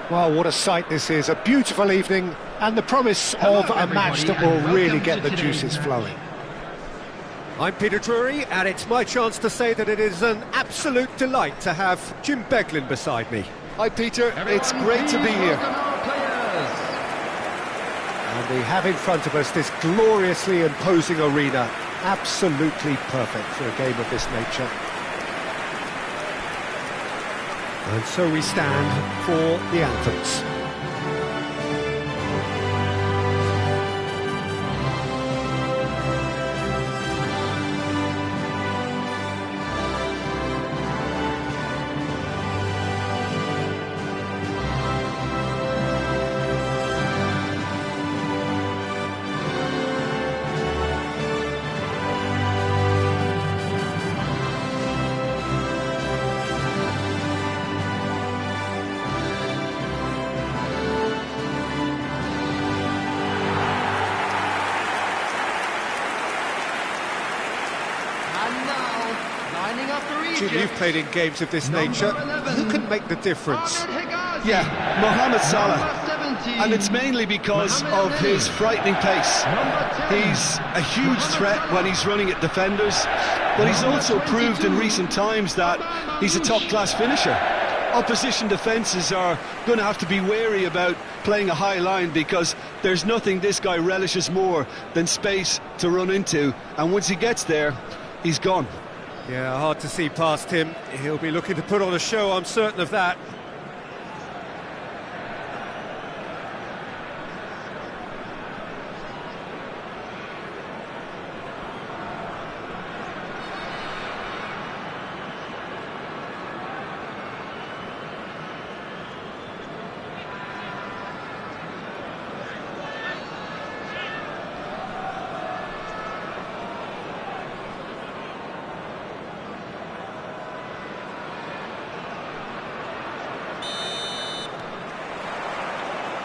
Well, what a sight this is, a beautiful evening and the promise of a match that will really get the juices flowing. I'm Peter Drury, and it's my chance to say that it is an absolute delight to have Jim Beglin beside me. Hi Peter, it's great to be here. And we have in front of us this gloriously imposing arena, absolutely perfect for a game of this nature. And so we stand for the anthems. Jim, you've played in games of this nature. Who can make the difference? Yeah, Mohamed Salah. And it's mainly because of his frightening pace. He's a huge threat when he's running at defenders, but he's also proved in recent times that he's a top-class finisher. Opposition defences are going to have to be wary about playing a high line because there's nothing this guy relishes more than space to run into, and once he gets there, he's gone. Yeah, hard to see past him. He'll be looking to put on a show, I'm certain of that.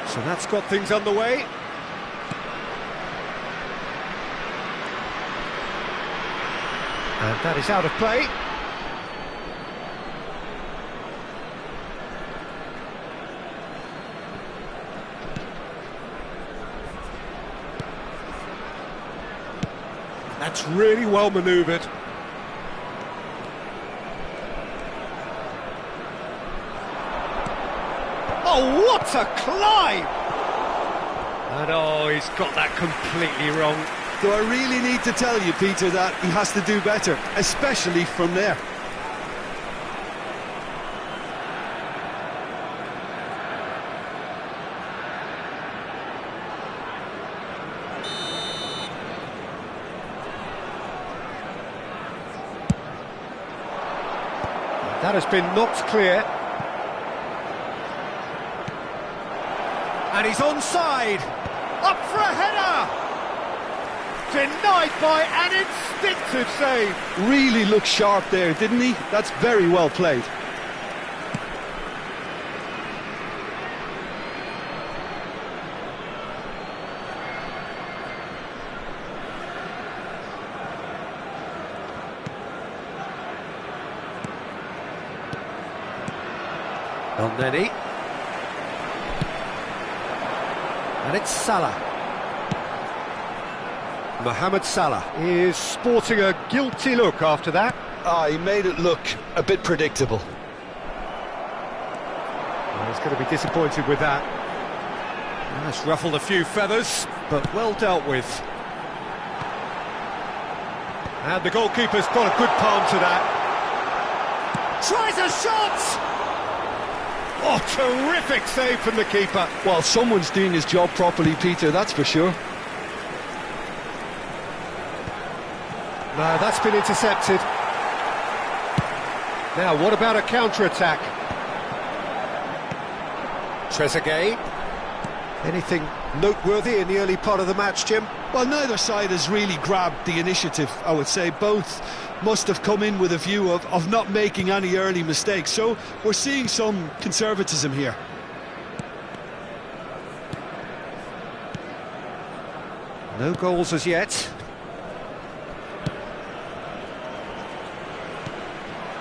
So that's got things underway. And that is out of play. That's really well manoeuvred. Oh, what a climb! And oh, he's got that completely wrong. Do I really need to tell you, Peter, that he has to do better, especially from there? That has been knocked clear. And he's onside. Up for a header. Denied by an instinctive save. Really looked sharp there, didn't he? That's very well played. Not many. And it's Salah. Mohamed Salah is sporting a guilty look after that. He made it look a bit predictable. Well, he's going to be disappointed with that. That's ruffled a few feathers, but well dealt with. And the goalkeeper's got a good palm to that. Tries a shot! Oh, terrific save from the keeper. Well, someone's doing his job properly, Peter, that's for sure. No, that's been intercepted. Now, what about a counter-attack? Trezeguet. Anything noteworthy in the early part of the match, Jim? Well, neither side has really grabbed the initiative, I would say. Both must have come in with a view of not making any early mistakes. So we're seeing some conservatism here. No goals as yet.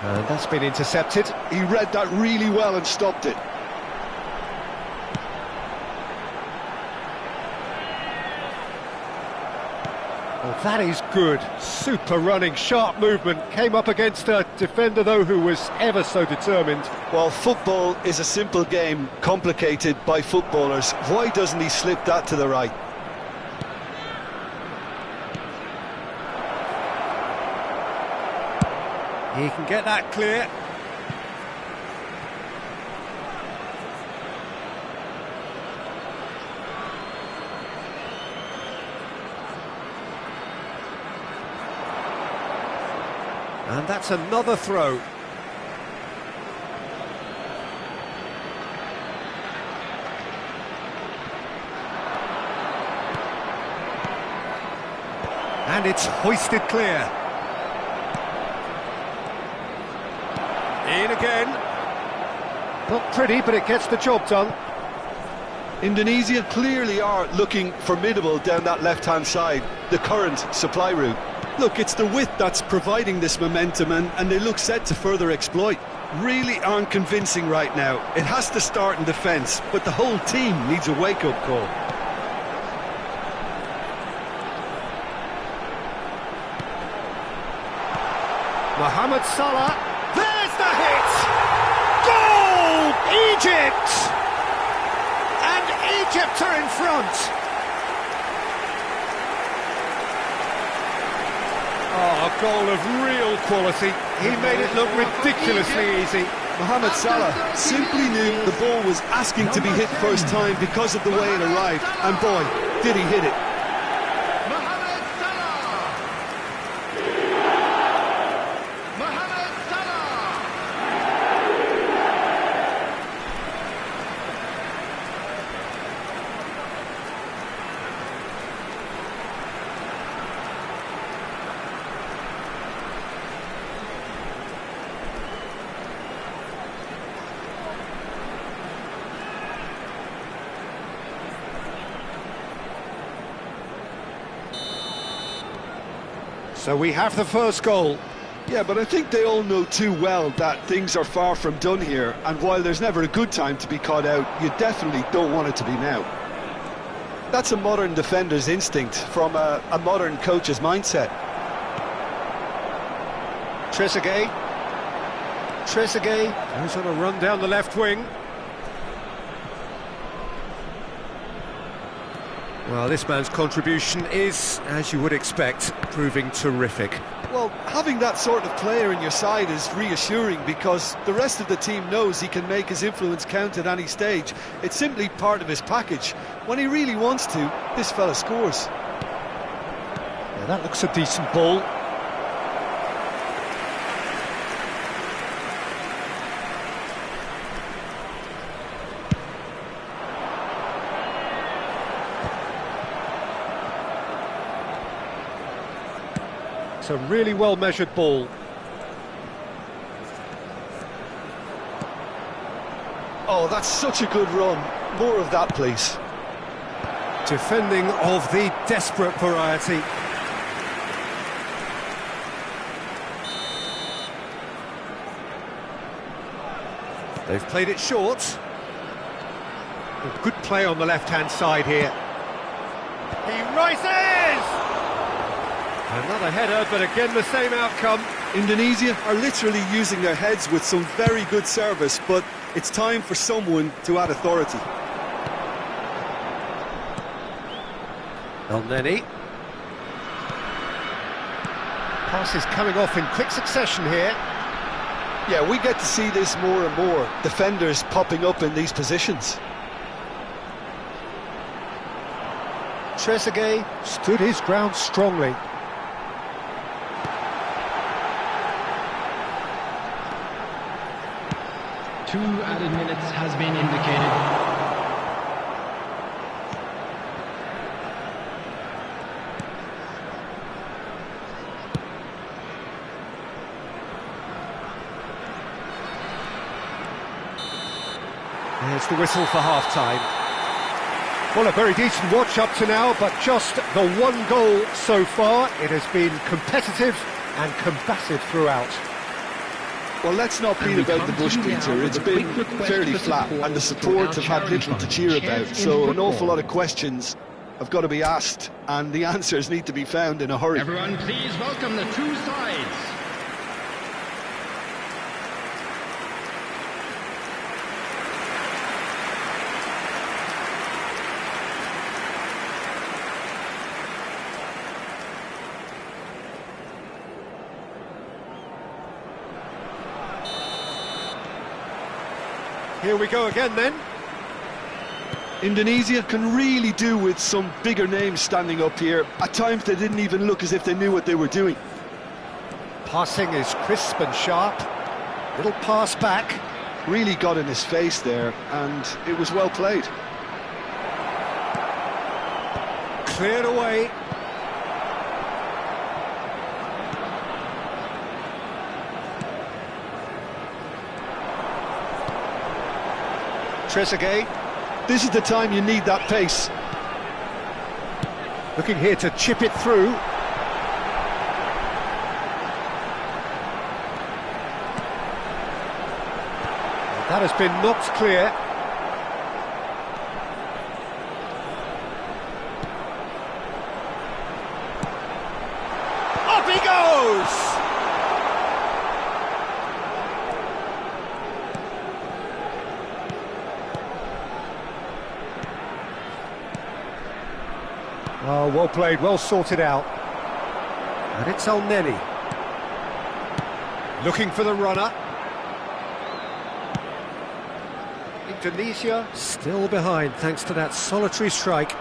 And that's been intercepted. He read that really well and stopped it. Well, that is good. Super running, sharp movement. Came up against a defender, though, who was ever so determined. Well, football is a simple game, complicated by footballers. Why doesn't he slip that to the right? He can get that clear. And that's another throw. And it's hoisted clear. In again. Not pretty, but it gets the job done. Indonesia clearly are looking formidable down that left-hand side, the current supply route. Look, it's the width that's providing this momentum, and they look set to further exploit. Really aren't convincing right now. It has to start in defence, but the whole team needs a wake-up call. Mohamed Salah, there's the hit! Goal! Egypt! And Egypt are in front! Oh, a goal of real quality. He made it look ridiculously easy. Mohamed Salah simply knew the ball was asking to be hit first time because of the way it arrived, and boy, did he hit it. Mohamed Salah! Mohamed Salah! So we have the first goal. Yeah, but I think they all know too well that things are far from done here, and while there's never a good time to be caught out, you definitely don't want it to be now. That's a modern defender's instinct from a modern coach's mindset. Trezeguet goes on a run down the left wing. Well, this man's contribution is, as you would expect, proving terrific. Well, having that sort of player in your side is reassuring because the rest of the team knows he can make his influence count at any stage. It's simply part of his package. When he really wants to, this fella scores. Yeah, that looks a decent ball. It's a really well-measured ball. Oh, that's such a good run. More of that, please. Defending of the desperate variety. They've played it short. A good play on the left-hand side here. He rises! Another header, but again the same outcome. Indonesia are literally using their heads with some very good service, but it's time for someone to add authority. El Neni. Passes coming off in quick succession here. Yeah, we get to see this more and more. Defenders popping up in these positions. Trezeguet stood his ground strongly. 2 added minutes has been indicated. There's the whistle for half-time. Well, a very decent watch up to now, but just the one goal so far. It has been competitive and combative throughout. Well, let's not beat about the bush, Peter. It's been fairly flat, and the support have had little to cheer about, so an awful lot of questions have got to be asked, and the answers need to be found in a hurry. Everyone, please welcome the two sides. Here we go again then. Indonesia can really do with some bigger names standing up here. At times they didn't even look as if they knew what they were doing. Passing is crisp and sharp. Little pass back. Really got in his face there, and it was well played. Cleared away. Trezeguet. This is the time you need that pace. Looking here to chip it through. That has been knocked clear. Up he goes! Oh, well played, well sorted out. And it's El Neni. Looking for the runner. Indonesia still behind thanks to that solitary strike.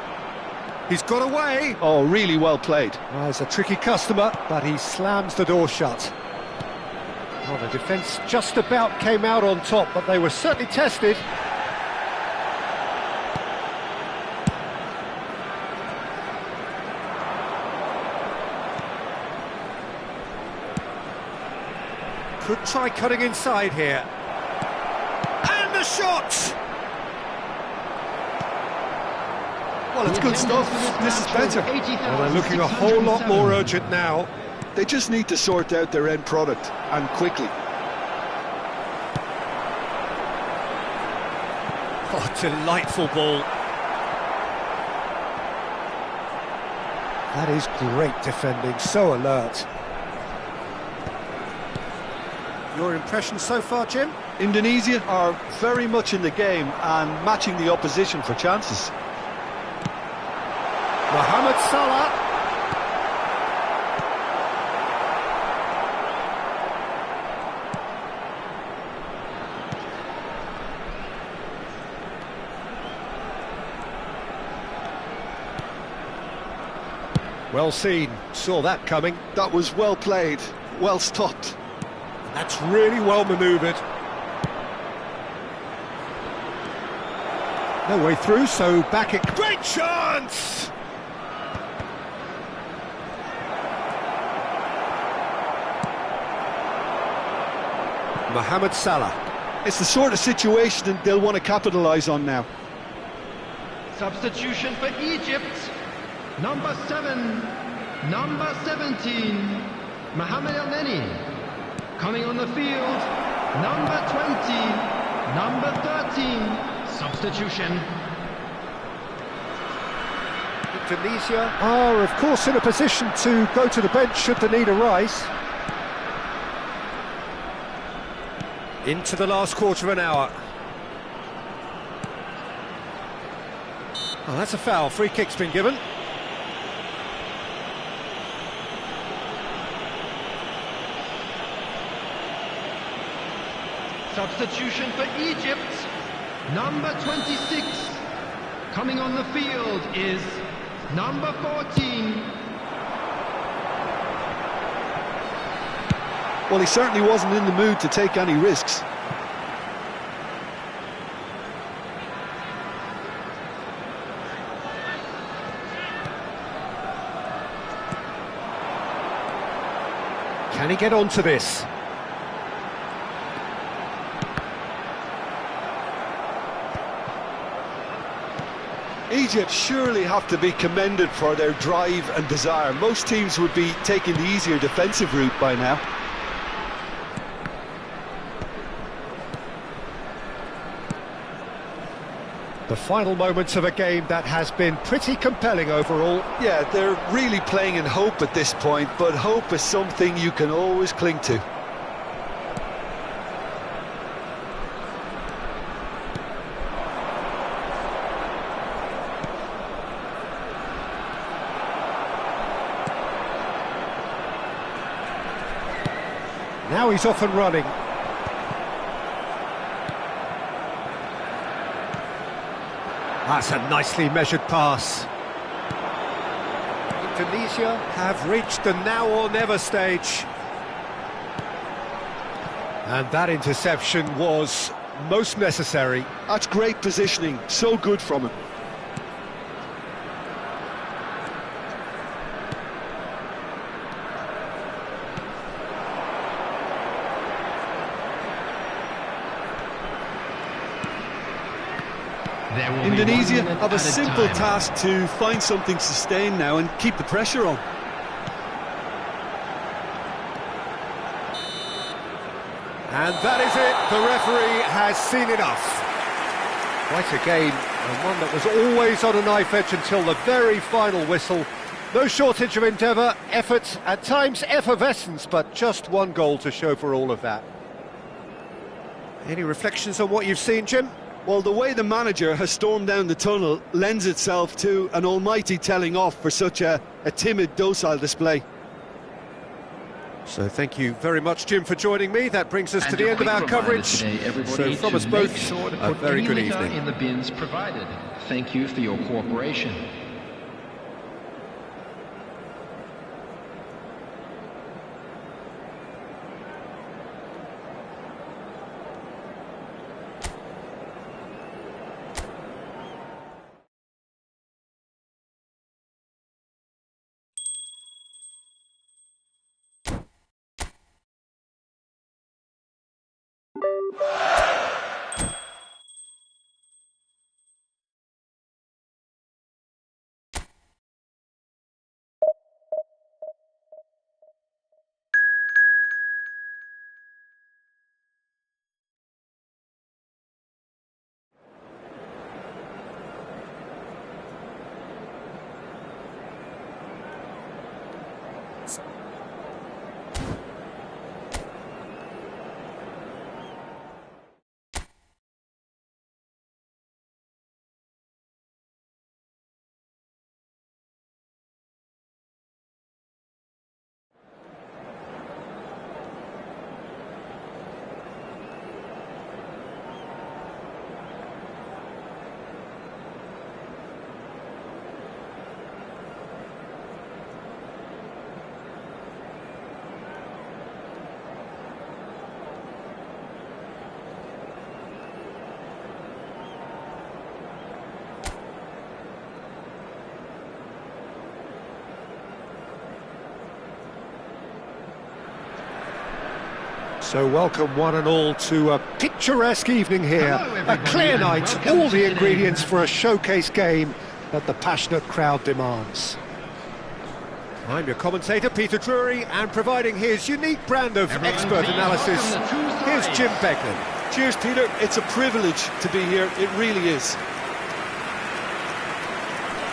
He's got away. Oh, really well played. Oh, he's a tricky customer, but he slams the door shut. Well, the defence just about came out on top, but they were certainly tested. Could try cutting inside here. And the shot! Well, it's good stuff. This is better. Well, they're looking a whole lot more urgent now. They just need to sort out their end product, and quickly. Oh, delightful ball. That is great defending, so alert. Your impression so far, Jim? Indonesia are very much in the game and matching the opposition for chances. Mohamed Salah. Well seen, saw that coming. That was well played, well stopped. That's really well manoeuvred. No way through, so back it... Great chance! Mohamed Salah. It's the sort of situation that they'll want to capitalise on now. Substitution for Egypt. Number 7, number 17, Mohamed El Neni. Coming on the field, number 20, number 13, substitution. Indonesia are, of course, in a position to go to the bench should the need arise. Into the last quarter of an hour. Oh, that's a foul. Free kick's been given. Substitution for Egypt, number 26. Coming on the field is number 14. Well, he certainly wasn't in the mood to take any risks. Can he get onto this? Egypt surely have to be commended for their drive and desire. Most teams would be taking the easier defensive route by now. The final moments of a game that has been pretty compelling overall. Yeah, they're really playing in hope at this point, but hope is something you can always cling to. Now he's off and running. That's a nicely measured pass. Indonesia have reached the now or never stage. And that interception was most necessary. That's great positioning, so good from him. Indonesia have a simple task to find something sustained now and keep the pressure on. And that is it, the referee has seen enough. Quite a game, and one that was always on a knife edge until the very final whistle. No shortage of endeavour, effort, at times effervescence, but just one goal to show for all of that. Any reflections on what you've seen, Jim? Well, the way the manager has stormed down the tunnel lends itself to an almighty telling off for such a timid, docile display. So thank you very much, Jim, for joining me. That brings us to the end of our coverage. So from us both, a very good evening. In the bins provided. Thank you for your cooperation. So welcome one and all to a picturesque evening here, a clear night, all the ingredients for a showcase game that the passionate crowd demands. I'm your commentator, Peter Drury, and providing his unique brand of expert analysis, here's Jim Beglin. Cheers, Peter. It's a privilege to be here, it really is.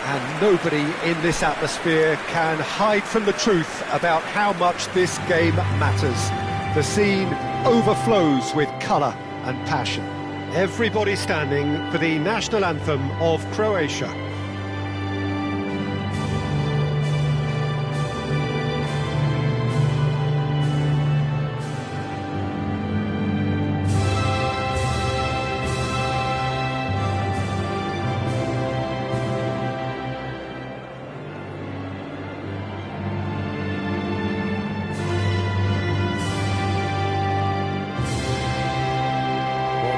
And nobody in this atmosphere can hide from the truth about how much this game matters. The scene overflows with colour and passion. Everybody standing for the national anthem of Croatia.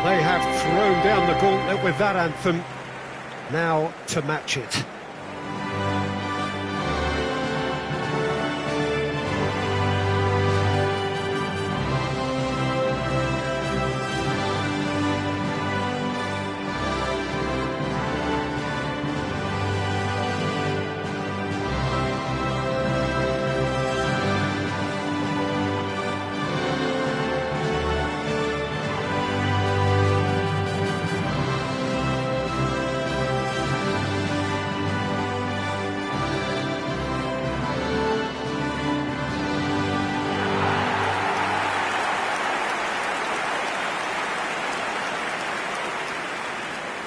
They have thrown down the gauntlet with that anthem. Now to match it.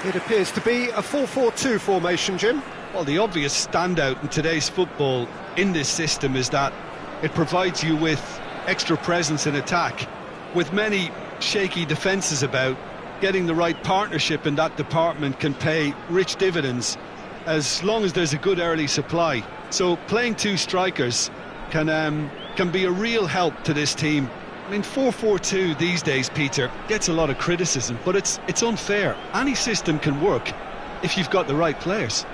It appears to be a 4-4-2 formation, Jim. Well, the obvious standout in today's football in this system is that it provides you with extra presence in attack. With many shaky defences about, getting the right partnership in that department can pay rich dividends as long as there's a good early supply. So playing two strikers can be a real help to this team. I mean, 4-4-2 these days, Peter, gets a lot of criticism, but it's unfair. Any system can work if you've got the right players.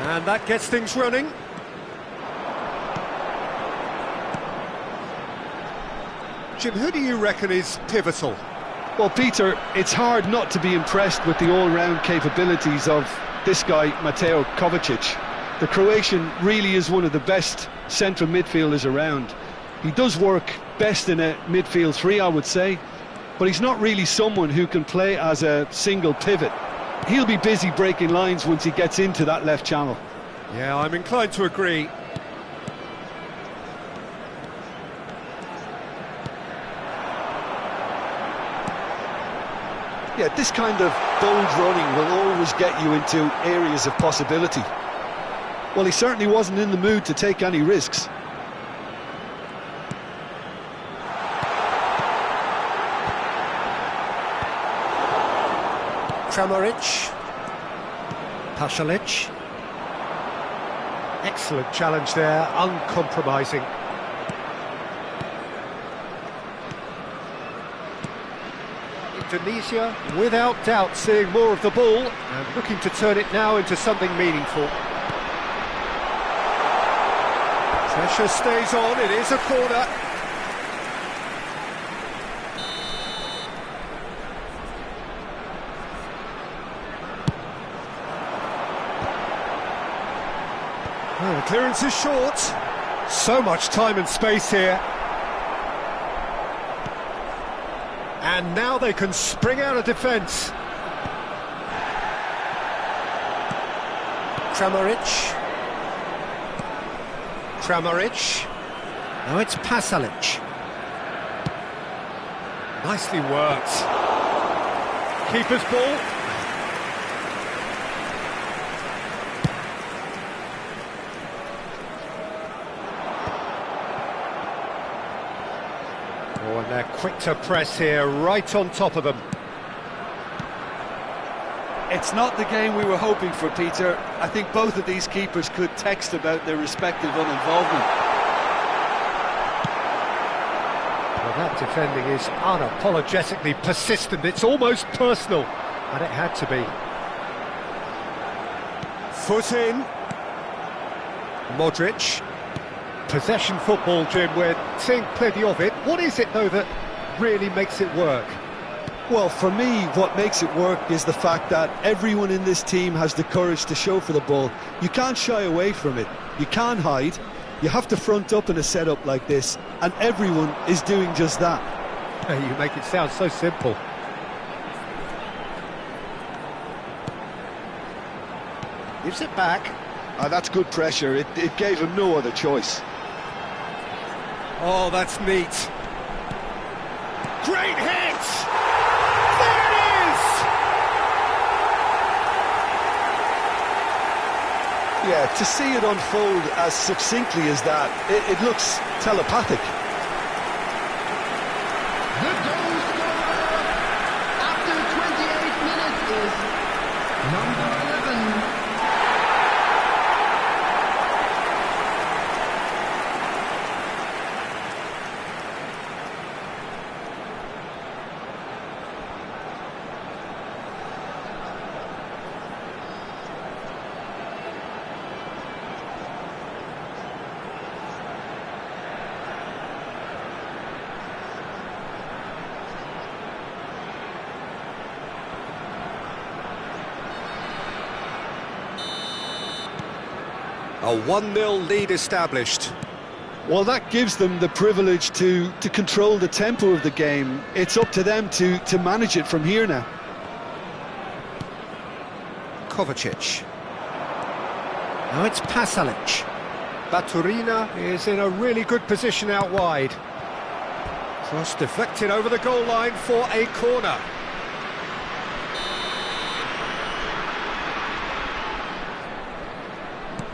And that gets things running. Jim, who do you reckon is pivotal? Well, Peter, it's hard not to be impressed with the all-round capabilities of this guy, Mateo Kovacic. The Croatian really is one of the best central midfielders around. He does work best in a midfield three, I would say, but he's not really someone who can play as a single pivot. He'll be busy breaking lines once he gets into that left channel. Yeah, I'm inclined to agree. Yeah, this kind of bold running will always get you into areas of possibility. Well, he certainly wasn't in the mood to take any risks. Kramaric, Pasalic. Excellent challenge there, uncompromising. Indonesia, without doubt, seeing more of the ball and looking to turn it now into something meaningful. Pressure stays on, it is a corner. Well, the clearance is short. So much time and space here. And now they can spring out of defence. Kramaric. Now it's Pasalic. Nicely worked. Keeper's ball. Oh, and they're quick to press here, right on top of them. It's not the game we were hoping for, Peter. I think both of these keepers could text about their respective uninvolvement. Well, that defending is unapologetically persistent. It's almost personal, and it had to be. Foot in. Modric. Possession football, Jim, we're seeing plenty of it. What is it, though, that really makes it work? Well, for me, what makes it work is the fact that everyone in this team has the courage to show for the ball. You can't shy away from it. You can't hide. You have to front up in a setup like this, and everyone is doing just that. You make it sound so simple. Gives it back. That's good pressure. It gave him no other choice. Oh, that's neat. Great hit! There it is! Yeah, to see it unfold as succinctly as that, it looks telepathic. The goal scorer after 28 minutes is number 11. A 1-0 lead established. Well, that gives them the privilege to control the tempo of the game. It's up to them to manage it from here now. Kovacic. Now it's Pasalic. Baturina is in a really good position out wide. Cross deflected over the goal line for a corner.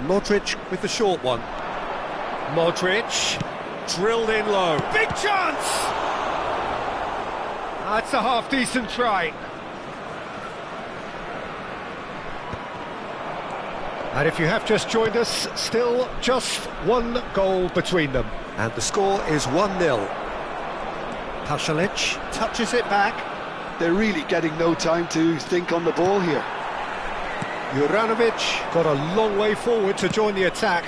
Modric with the short one. Modric, drilled in low. Big chance! That's a half-decent try. And if you have just joined us, still just one goal between them. And the score is 1-0. Pasalic touches it back. They're really getting no time to think on the ball here. Juranovic got a long way forward to join the attack.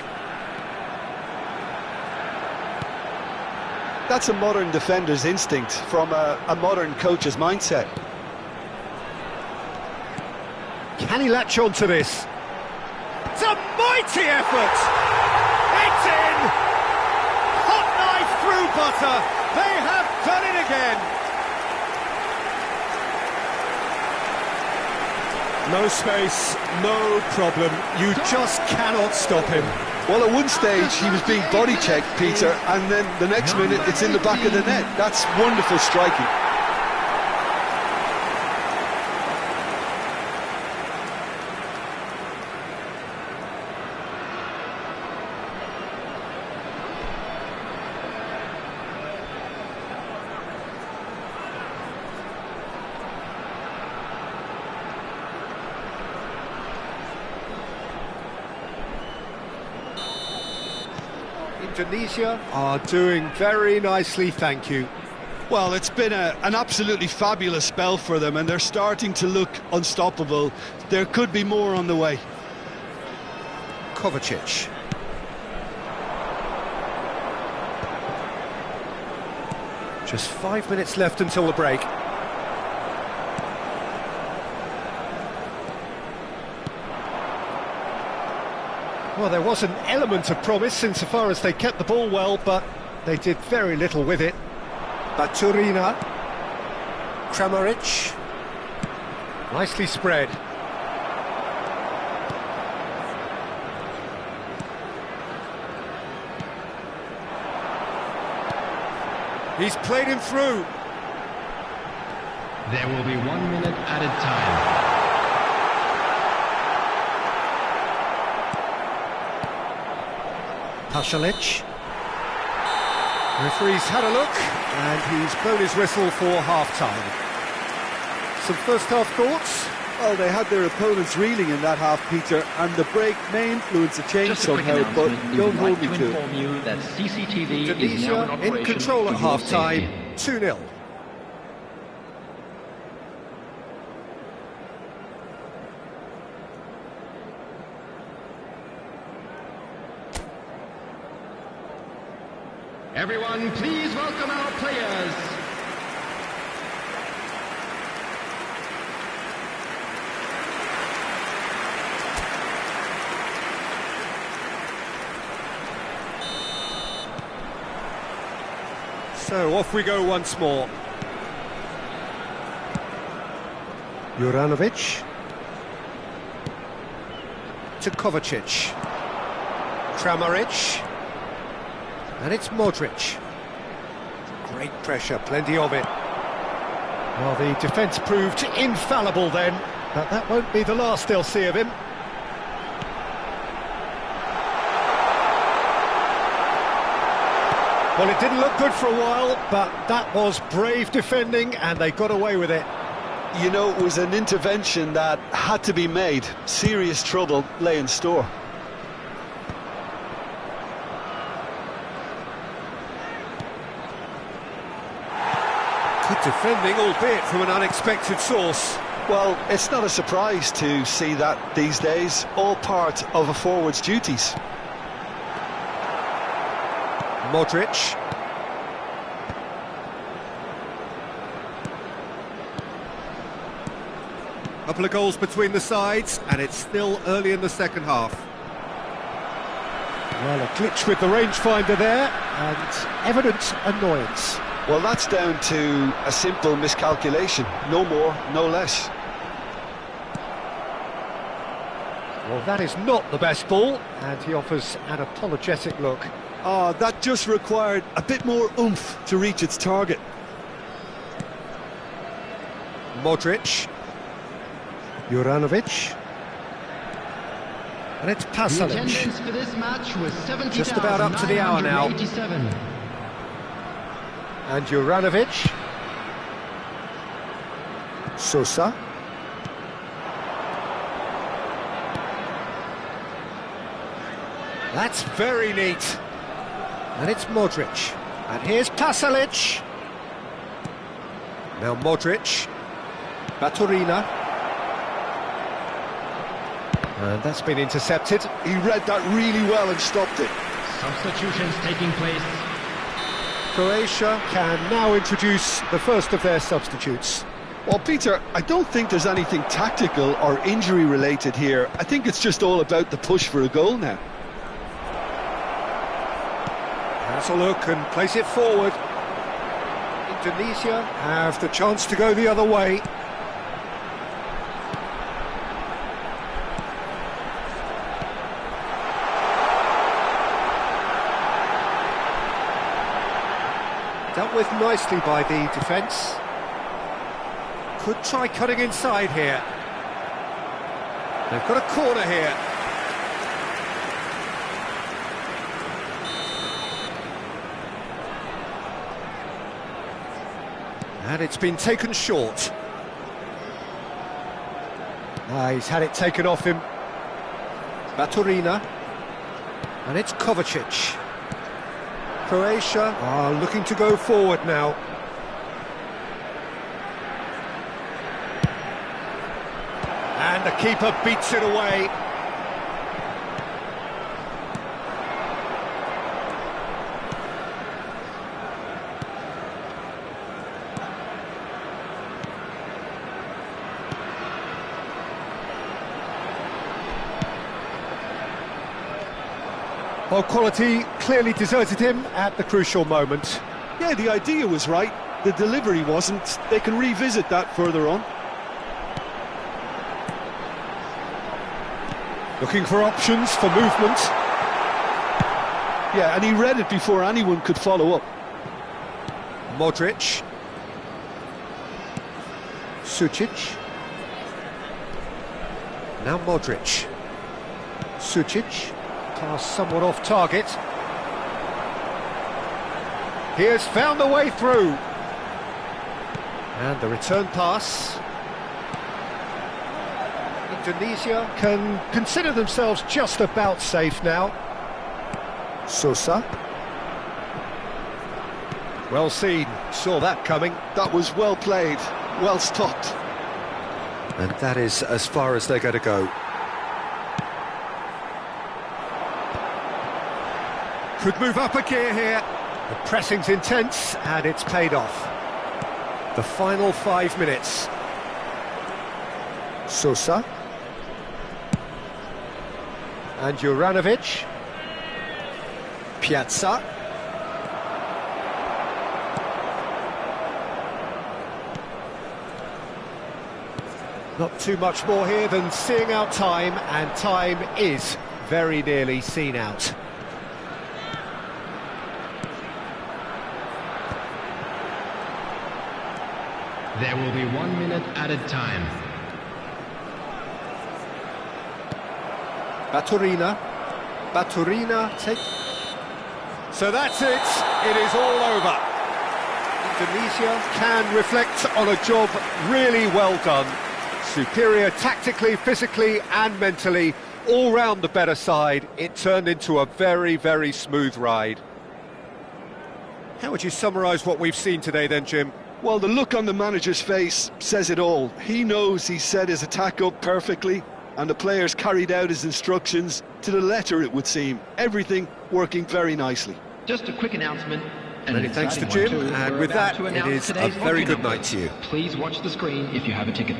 That's a modern defender's instinct from a modern coach's mindset. Can he latch on to this? It's a mighty effort! It's in! Hot knife through butter! They have done it again! No space, no problem. You just cannot stop him. Well, at one stage he was being body checked, Peter, and then the next minute it's in the back of the net. That's wonderful striking. Indonesia are doing very nicely, thank you. Well, it's been an absolutely fabulous spell for them, and they're starting to look unstoppable. There could be more on the way. Kovacic. Just 5 minutes left until the break. Well, there was an element of promise insofar as they kept the ball well, but they did very little with it. Baturina. Kramaric. Nicely spread. He's played him through. There will be 1 minute added time. Pasalic. Referee's had a look, and he's blown his whistle for half-time. Some first-half thoughts? Well, they had their opponents reeling in that half, Peter, and the break may influence a change somehow, but don't hold me to it. You that CCTV Indonesia in control at half-time, 2-0. Everyone, please welcome our players. So off we go once more. Juranovic. To Kovacic. Kramaric. And it's Modric. Great pressure, plenty of it. Well, the defence proved infallible then, but that won't be the last they'll see of him. Well, it didn't look good for a while, but that was brave defending, and they got away with it. You know, it was an intervention that had to be made. Serious trouble lay in store. Good defending, albeit from an unexpected source. Well, it's not a surprise to see that these days, all part of a forward's duties. Modric. Couple of goals between the sides, and it's still early in the second half. Well, a glitch with the rangefinder there, and evident annoyance. Well, that's down to a simple miscalculation. No more, no less. Well, that is not the best ball, and he offers an apologetic look. Ah, that just required a bit more oomph to reach its target. Modric. Juranovic. And it's The Pasalic. attendance for this match was 70,987. Just about up to the hour now. And Juranovic. Sosa. That's very neat. And it's Modric. And here's Pasalic. Now Modric. Baturina. And that's been intercepted. He read that really well and stopped it. Substitutions taking place. Croatia can now introduce the first of their substitutes. Well, Peter, I don't think there's anything tactical or injury-related here. I think it's just all about the push for a goal now. Has a look and place it forward. Indonesia have the chance to go the other way. Dealt with nicely by the defence. Could try cutting inside here. They've got a corner here. And it's been taken short. He's had it taken off him. Baturina. And it's Kovacic. Croatia are looking to go forward now. And the keeper beats it away. Well, quality clearly deserted him at the crucial moment. Yeah, the idea was right. The delivery wasn't. They can revisit that further on. Looking for options for movement. Yeah, and he read it before anyone could follow up. Modric. Sucic. Now Modric. Sucic. Pass somewhat off target. He has found the way through. And the return pass. Indonesia can consider themselves just about safe now. Sosa. Well seen, saw that coming. That was well played, well stopped. And that is as far as they're going to go. Could move up a gear here. The pressing's intense and it's paid off. The final 5 minutes. Sosa. And Juranovic. Piazza. Not too much more here than seeing out time, and time is very nearly seen out. There will be 1 minute added time. Baturina. Baturina take... So that's it. It is all over. Indonesia can reflect on a job really well done. Superior tactically, physically and mentally. All round the better side. It turned into a very, very smooth ride. How would you summarise what we've seen today then, Jim? Well, the look on the manager's face says it all. He knows he set his attack up perfectly, and the players carried out his instructions to the letter, it would seem. Everything working very nicely. Just a quick announcement. Many thanks to Jim, and with that, it is a very good night to you. Please watch the screen if you have a ticket.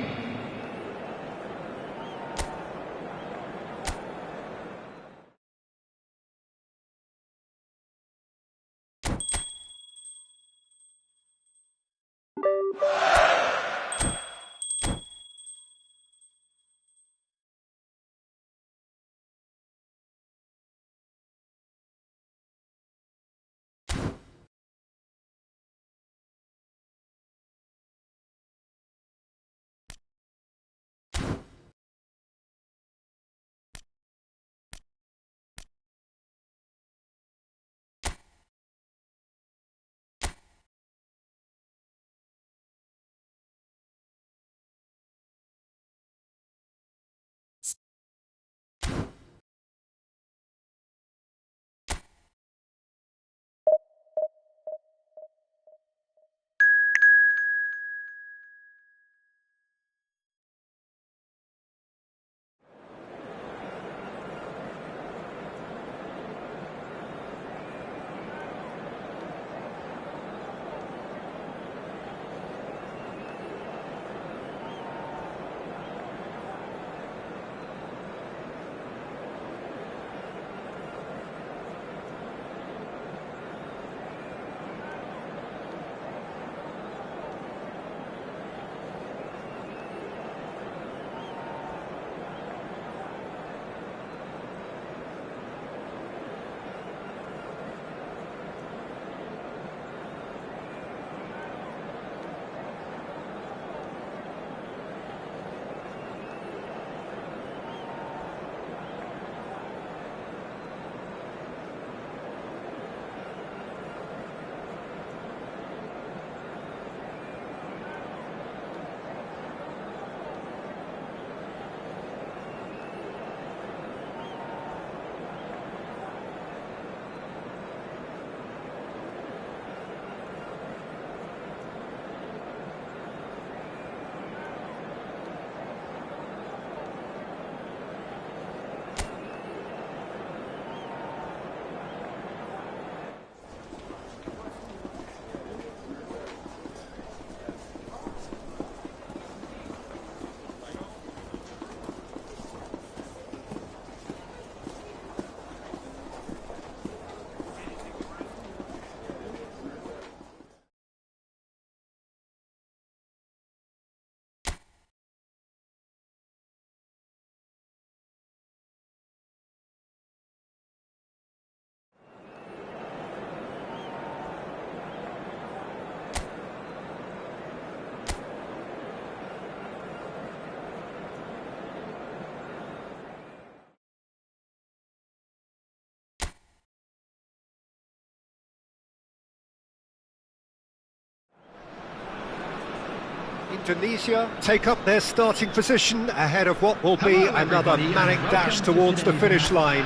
Indonesia take up their starting position ahead of what will be another manic dash towards the finish line.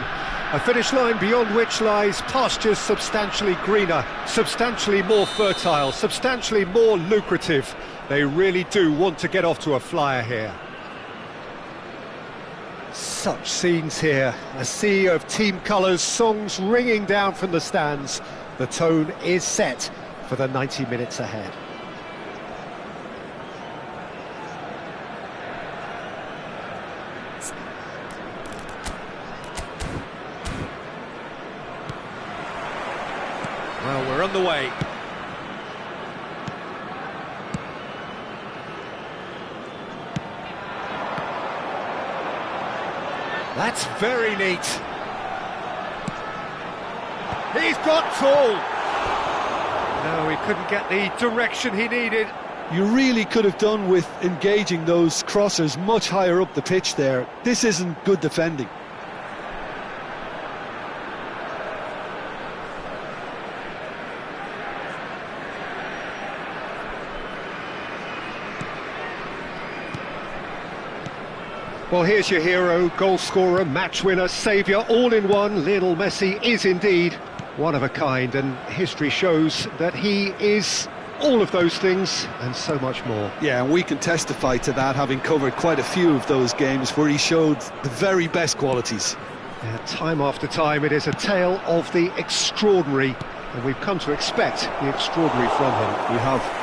A finish line beyond which lies pastures substantially greener, substantially more fertile, substantially more lucrative. They really do want to get off to a flyer here. Such scenes here, a sea of team colours, songs ringing down from the stands. The tone is set for the 90 minutes ahead. Well, we're on the way. That's very neat. He's got tall. No, he couldn't get the direction he needed. You really could have done with engaging those crossers much higher up the pitch there. This isn't good defending. Well, here's your hero, goal scorer, match winner, saviour, all in one. Lionel Messi is indeed one of a kind, and history shows that he is all of those things and so much more. Yeah, and we can testify to that, having covered quite a few of those games where he showed the very best qualities. Yeah, time after time, it is a tale of the extraordinary, and we've come to expect the extraordinary from him. We have.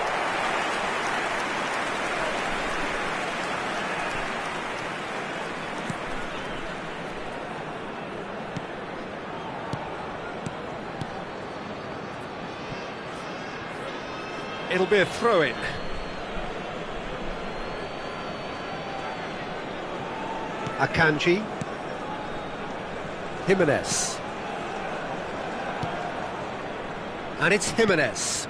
It'll be a throw-in. Akanji. Jimenez. And it's Jimenez.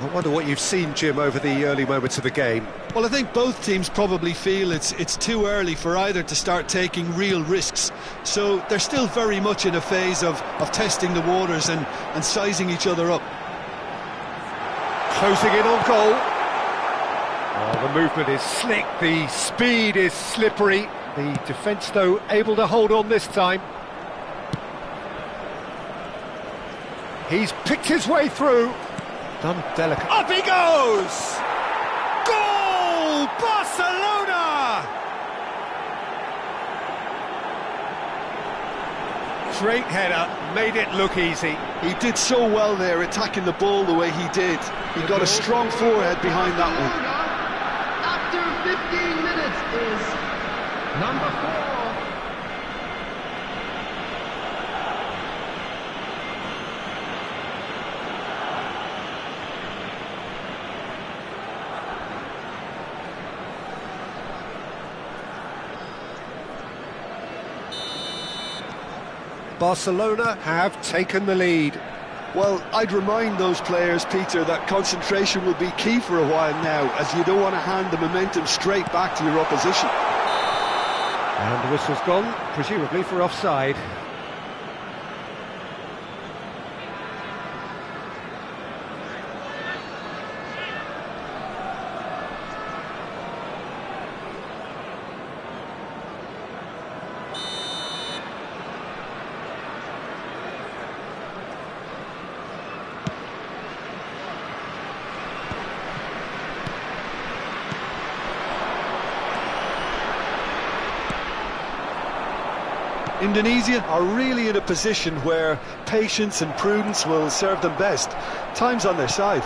I wonder what you've seen, Jim, over the early moments of the game. Well, I think both teams probably feel it's too early for either to start taking real risks. So they're still very much in a phase of testing the waters and sizing each other up. Closing in on goal. Oh, the movement is slick, the speed is slippery. The defence, though, able to hold on this time. He's picked his way through. Done delicate. Up he goes! Goal! Barcelona! Straight header, made it look easy. He did so well there, attacking the ball the way he did. He got a strong forehead behind that one. After 15 minutes is number 4. Barcelona have taken the lead. Well, I'd remind those players, Peter, that concentration will be key for a while now, as you don't want to hand the momentum straight back to your opposition. And the whistle's gone, presumably for offside. Indonesia are really in a position where patience and prudence will serve them best. Time's on their side.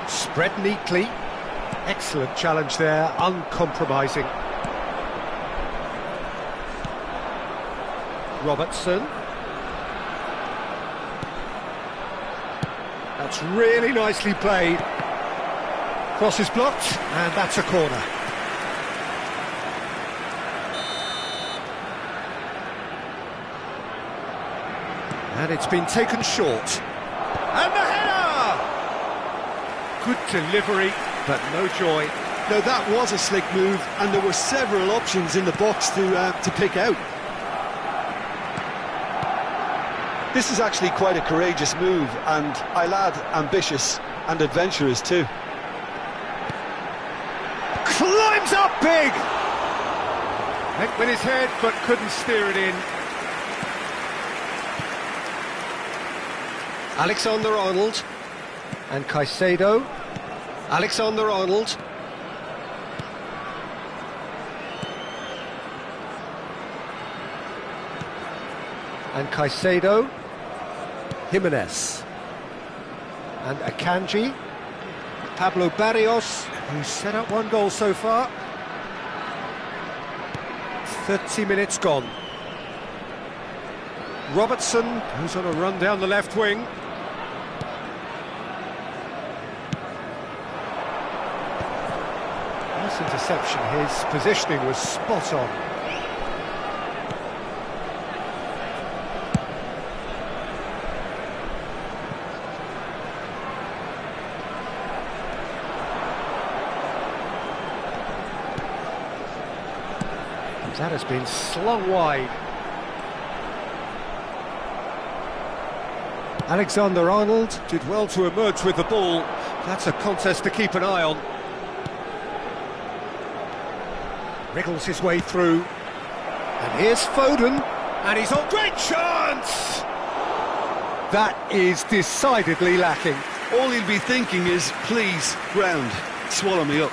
Spread neatly. Excellent challenge there, uncompromising. Robertson. That's really nicely played. Cross is blocked, and that's a corner. And it's been taken short. And the header! Good delivery, but no joy. Now that was a slick move, and there were several options in the box to pick out. This is actually quite a courageous move, and I'll add ambitious and adventurous too. Climbs up big! Went with his head, but couldn't steer it in. Alexander-Arnold and Caicedo. Alexander-Arnold. And Caicedo. Jimenez. And Akanji. Pablo Barrios, who's set up one goal so far. 30 minutes gone. Robertson, who's on a run down the left wing. Nice interception, his positioning was spot on. That has been slung wide. Alexander-Arnold did well to emerge with the ball. That's a contest to keep an eye on. Wriggles his way through. And here's Foden. And he's on. Great chance! That is decidedly lacking. All he'll be thinking is, please, ground, swallow me up.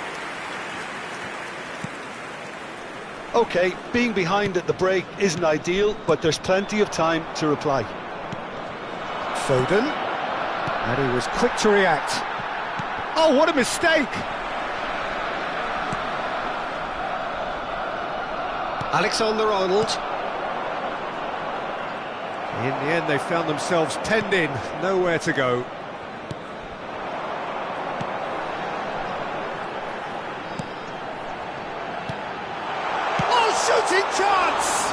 OK, being behind at the break isn't ideal, but there's plenty of time to reply. Foden, and he was quick to react. Oh, what a mistake! Alexander-Arnold. In the end, they found themselves penned in, nowhere to go. Shooting chance!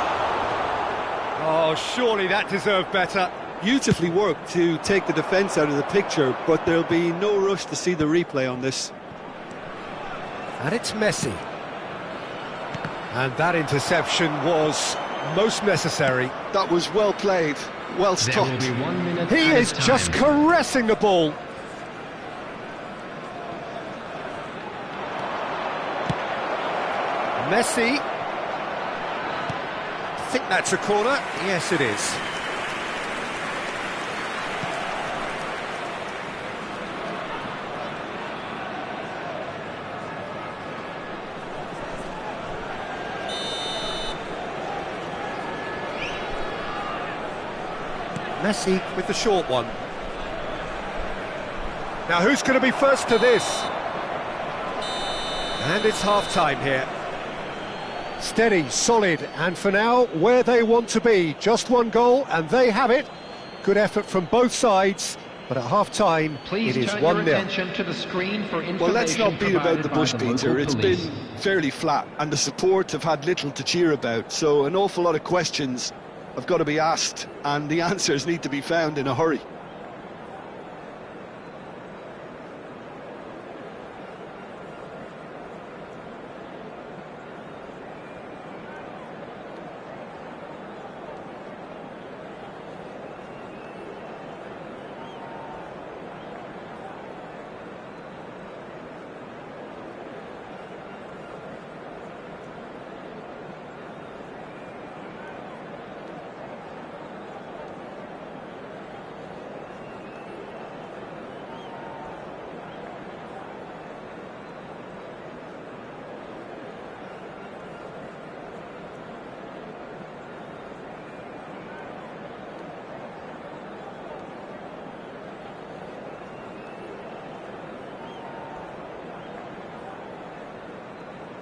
Oh, surely that deserved better. Beautifully worked to take the defence out of the picture, but there'll be no rush to see the replay on this. And it's Messi. And that interception was most necessary. That was well played, well stopped. There will be 1 minute He at is a time. just caressing the ball. Messi. I think that's a corner. Yes, it is. Messi with the short one. Now who's going to be first to this? And it's half-time here. Steady, solid, and for now, where they want to be. Just one goal, and they have it. Good effort from both sides, but at half-time, Please it is turn your 1-0. attention to the screen for information. Well, let's not beat about the bush, provided by the Peter. local It's police. been fairly flat, and the support have had little to cheer about, so an awful lot of questions have got to be asked, and the answers need to be found in a hurry.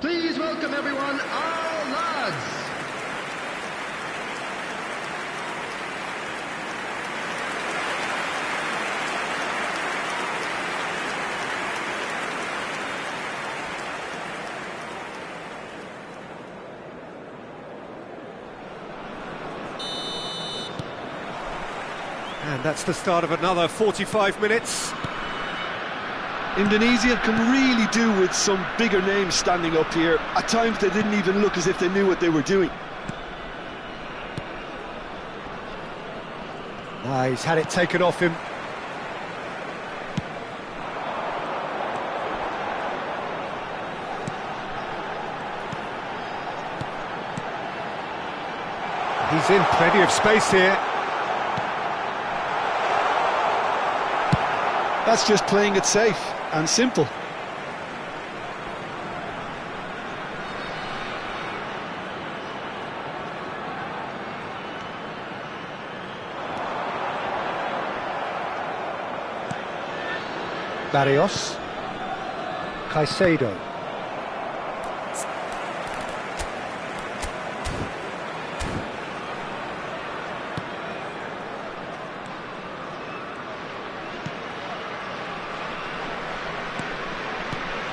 Please welcome everyone, our lads. And that's the start of another 45 minutes. Indonesia can really do with some bigger names standing up here. At times they didn't even look as if they knew what they were doing. No, he's had it taken off him. He's in plenty of space here. That's just playing it safe and simple. Barrios. Caicedo.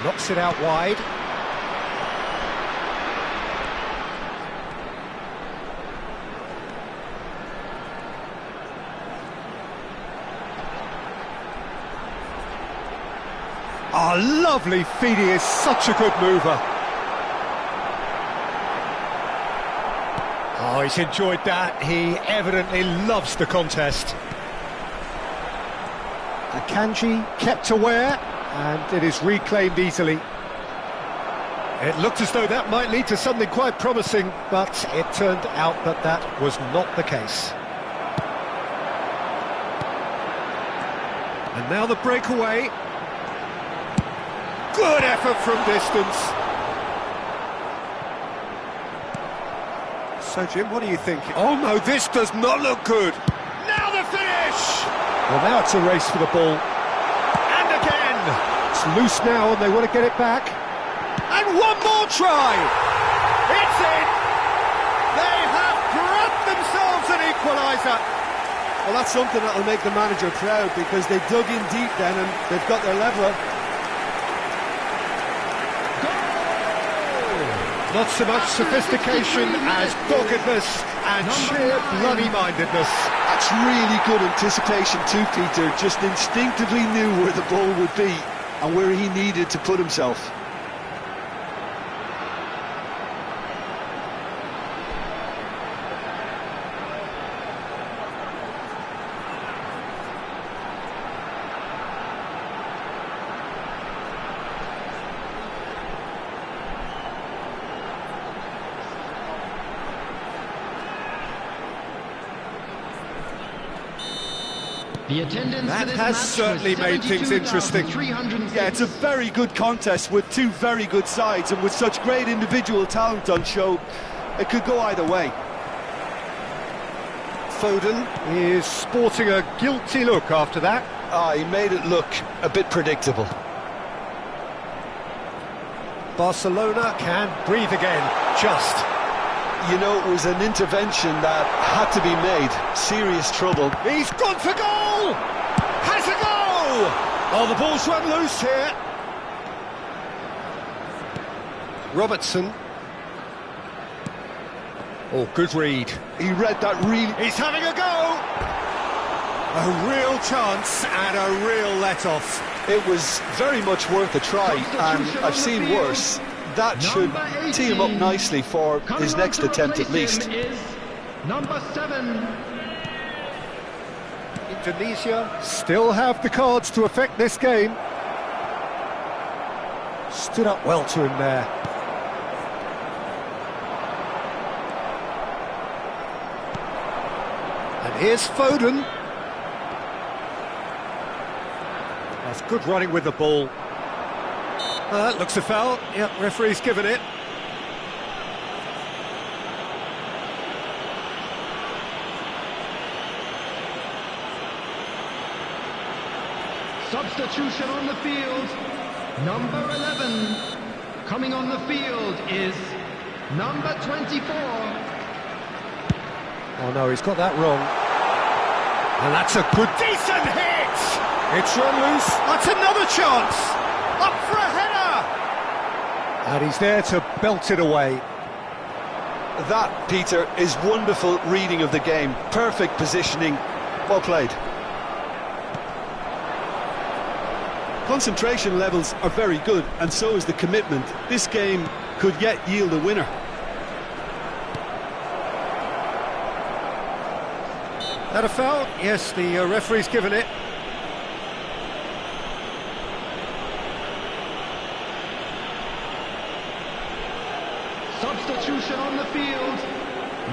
Knocks it out wide. Oh, lovely feed, he is such a good mover. Oh, he's enjoyed that, he evidently loves the contest. Akanji kept aware, and it is reclaimed easily. It looked as though that might lead to something quite promising, but it turned out that that was not the case. And now the breakaway. Good effort from distance. So, Jim, what do you think? Oh, no, this does not look good. Now the finish! Well, now it's a race for the ball. And again! It's loose now, and they want to get it back. And one more try! It's in! They have grabbed themselves an equaliser. Well, that's something that'll make the manager proud, because they dug in deep then and they've got their leveller. Not so much sophistication as doggedness and sheer bloody-mindedness. That's really good anticipation too, Peter. Just instinctively knew where the ball would be and where he needed to put himself. The attendance that for this has match certainly was made things interesting. Yeah, it's a very good contest with two very good sides, and with such great individual talent on show, it could go either way. Foden is sporting a guilty look after that. He made it look a bit predictable. Barcelona can breathe again, just. You know, it was an intervention that had to be made. Serious trouble. He's gone for goal! Has a goal! Oh, the ball's run loose here. Robertson. Oh, good read. He read that really... He's having a go! A real chance and a real let-off. It was very much worth a try, and I've seen worse. That should tee him up nicely for his next attempt at least. Number 7. Indonesia still have the cards to affect this game. Stood up well to him there. And here's Foden. That's good running with the ball. That looks a foul. Yep, referee's given it. Substitution on the field. Number 11. Coming on the field is number 24. Oh no, he's got that wrong. And that's a good, decent hit! It's run loose. That's another chance. Up for a header! And he's there to belt it away. That, Peter, is wonderful reading of the game. Perfect positioning. Well played. Concentration levels are very good, and so is the commitment. This game could yet yield a winner. That a foul? Yes, the referee's given it. Substitution on the field,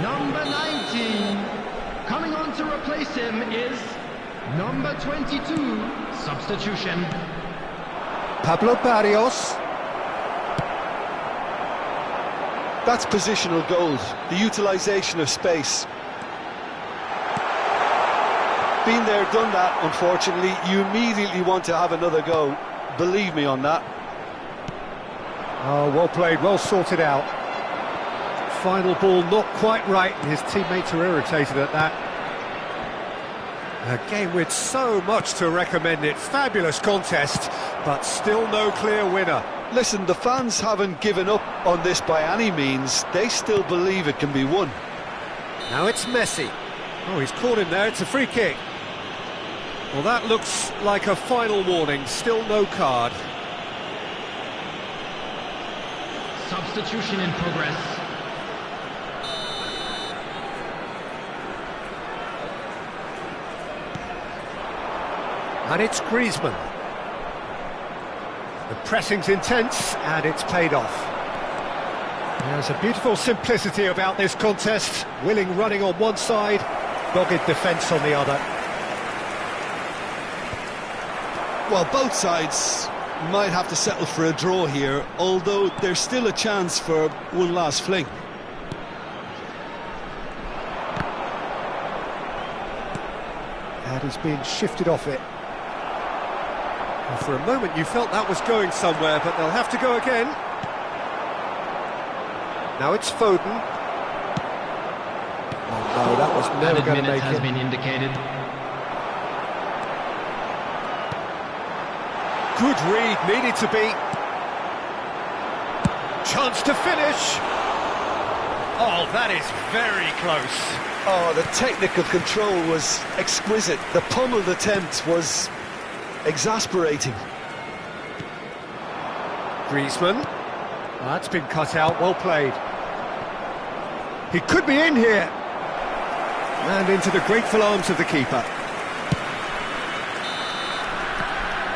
number 19. Coming on to replace him is number 22. Substitution. Pablo Barrios. That's positional gold, the utilisation of space. Been there, done that, unfortunately. You immediately want to have another go. Believe me on that. Oh, well played, well sorted out. Final ball not quite right, and his teammates are irritated at that. A game with so much to recommend it. Fabulous contest, but still no clear winner. Listen, the fans haven't given up on this by any means. They still believe it can be won. Now it's Messi. Oh, he's caught him there, it's a free kick. Well, that looks like a final warning, still no card. Substitution in progress. And it's Griezmann. The pressing's intense, and it's paid off. There's a beautiful simplicity about this contest. Willing running on one side, dogged defence on the other. Well, both sides might have to settle for a draw here, although there's still a chance for one last fling. And he's being shifted off it. Well, for a moment you felt that was going somewhere, but they'll have to go again. Now it's Foden. Oh no, that was never going to make has it. been indicated. Good read, needed to be. Chance to finish. Oh, that is very close. Oh, the technical control was exquisite. The pummeled attempt was exasperating. Griezmann. Oh, that's been cut out, well played. He could be in here. And into the grateful arms of the keeper.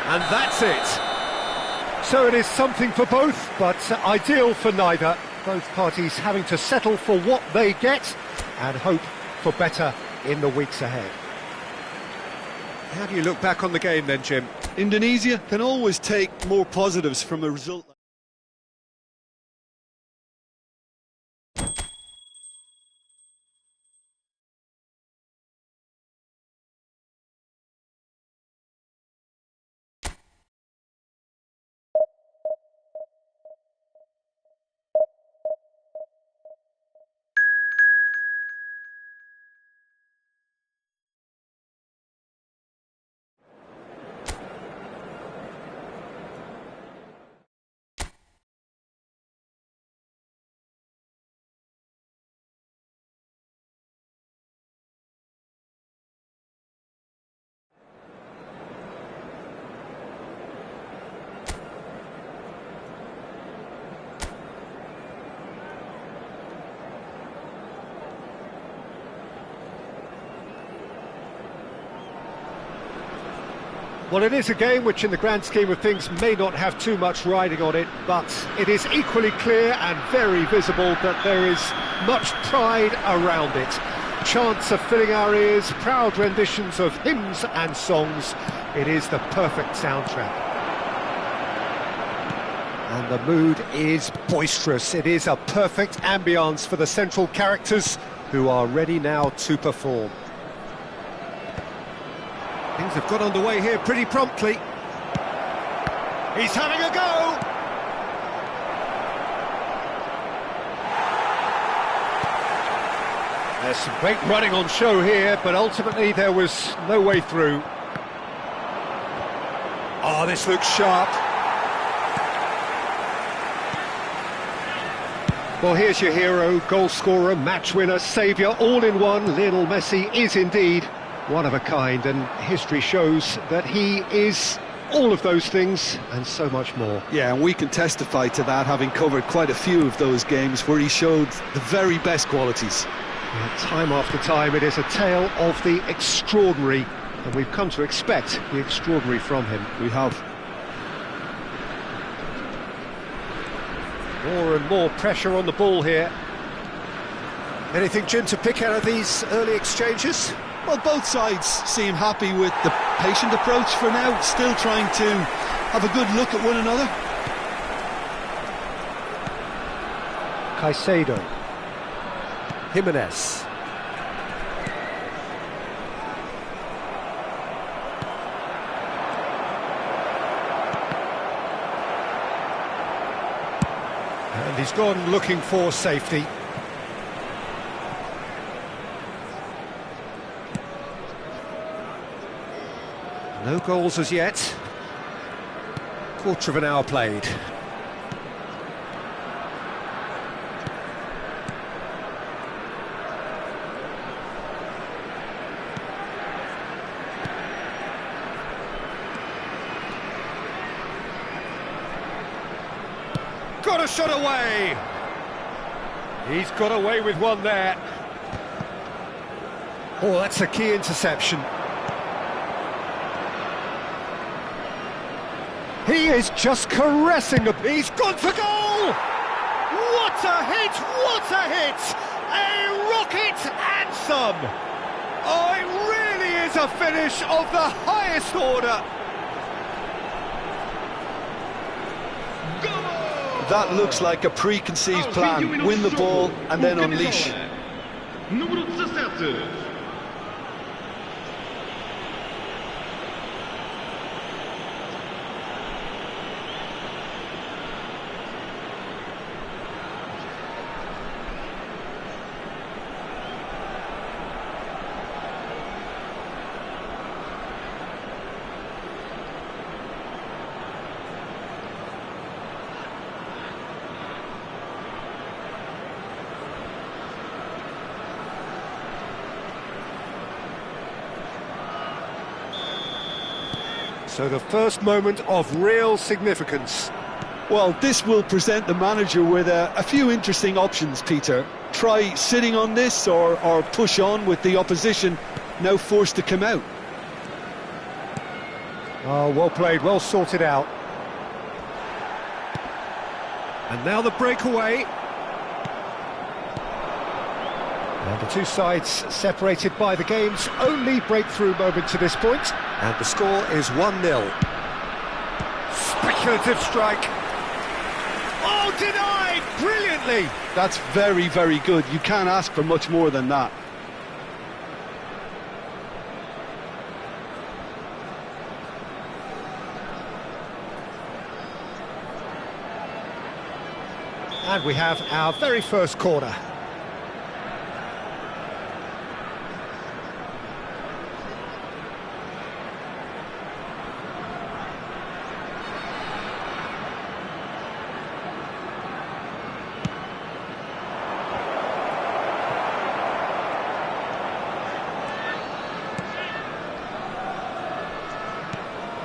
And that's it. So it is something for both, but ideal for neither. Both parties having to settle for what they get and hope for better in the weeks ahead. How do you look back on the game then, Jim? Indonesia can always take more positives from a result. Well, it is a game which in the grand scheme of things may not have too much riding on it, but it is equally clear and very visible that there is much pride around it. Chants are filling our ears, proud renditions of hymns and songs. It is the perfect soundtrack. And the mood is boisterous. It is a perfect ambience for the central characters who are ready now to perform. Things have got underway here pretty promptly. He's having a go! There's some great running on show here, but ultimately there was no way through. Oh, this looks sharp. Well, here's your hero, goal scorer, match winner, saviour, all in one. Lionel Messi is indeed one of a kind, and history shows that he is all of those things and so much more. Yeah, and we can testify to that, having covered quite a few of those games where he showed the very best qualities. Yeah, time after time, it is a tale of the extraordinary, and we've come to expect the extraordinary from him. We have. More and more pressure on the ball here. Anything, Jim, to pick out of these early exchanges? Well, both sides seem happy with the patient approach for now, still trying to have a good look at one another. Caicedo. Jimenez. And he's gone looking for safety. No goals as yet. Quarter of an hour played. Got a shot away. He's got away with one there. Oh, that's a key interception. He is just caressing the... He's gone for goal! What a hit! What a hit! A rocket and some! Oh, it really is a finish of the highest order! That looks like a preconceived plan. Win the ball and then unleash. Número 17. So the first moment of real significance. Well, this will present the manager with a few interesting options, Peter. Try sitting on this or push on with the opposition now forced to come out. Oh, well played, well sorted out. And now the breakaway. And the two sides separated by the game's only breakthrough moment to this point. And the score is 1-0. Speculative strike. Oh, denied! Brilliantly! That's very, very good. You can't ask for much more than that. And we have our very first corner.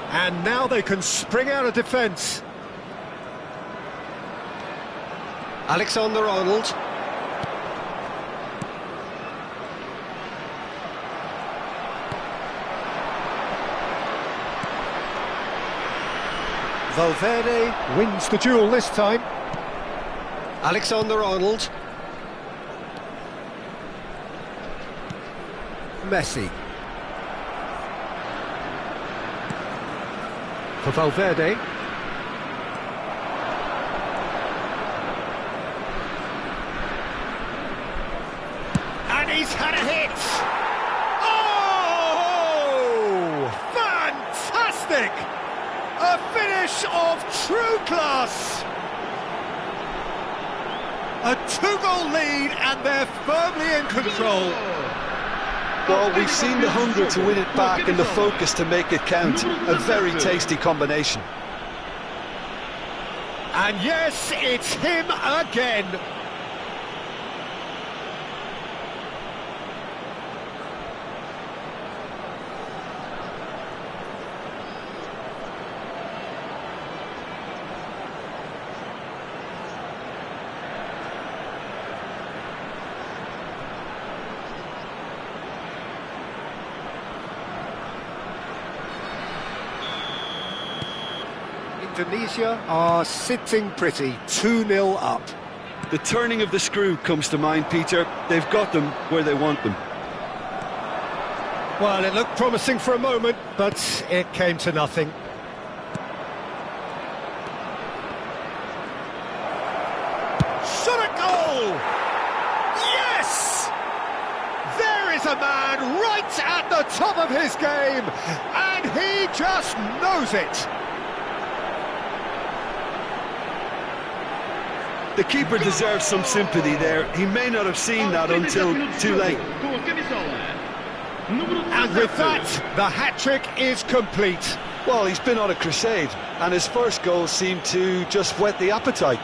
And now they can spring out of defence. Alexander-Arnold. Valverde wins the duel this time. Alexander-Arnold. Messi. For Valverde. And he's had a hit! Oh! Fantastic! A finish of true class! A two-goal lead and they're firmly in control. Well, we've seen the hunger to win it back and the focus to make it count. A very tasty combination. And yes, it's him again. Indonesia are sitting pretty, 2-0 up. The turning of the screw comes to mind, Peter. They've got them where they want them. Well, it looked promising for a moment, but it came to nothing. Shot a goal! Yes! There is a man right at the top of his game, and he just knows it. The keeper deserves some sympathy there. He may not have seen that until too late. And with that, the hat-trick is complete. Well, he's been on a crusade, and his first goal seemed to just whet the appetite.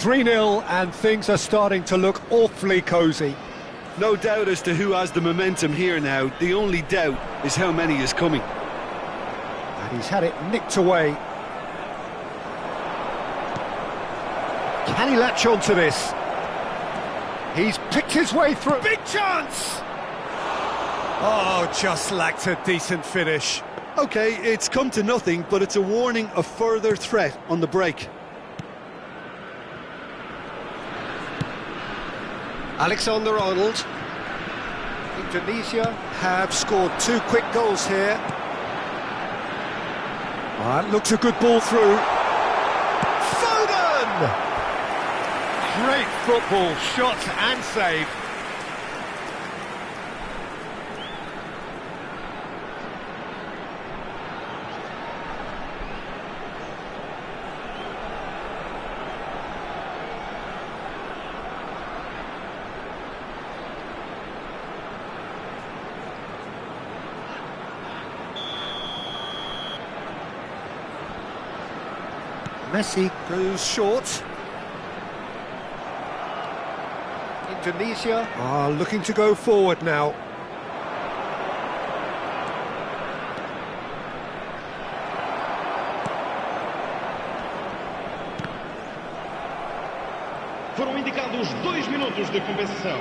"3-0 and things are starting to look awfully cosy. No doubt as to who has the momentum here now. The only doubt is how many is coming. And he's had it nicked away. Can he latch on to this? He's picked his way through. Big chance! Oh, just lacked a decent finish. OK, it's come to nothing, but it's a warning of further threat on the break. Alexander-Arnold. Indonesia have scored 2 quick goals here. That looks a good ball through. Foden! Great football, shot and save. Messi goes short. Indonesia are looking to go forward now. Foram indicados 2 minutos de compensação.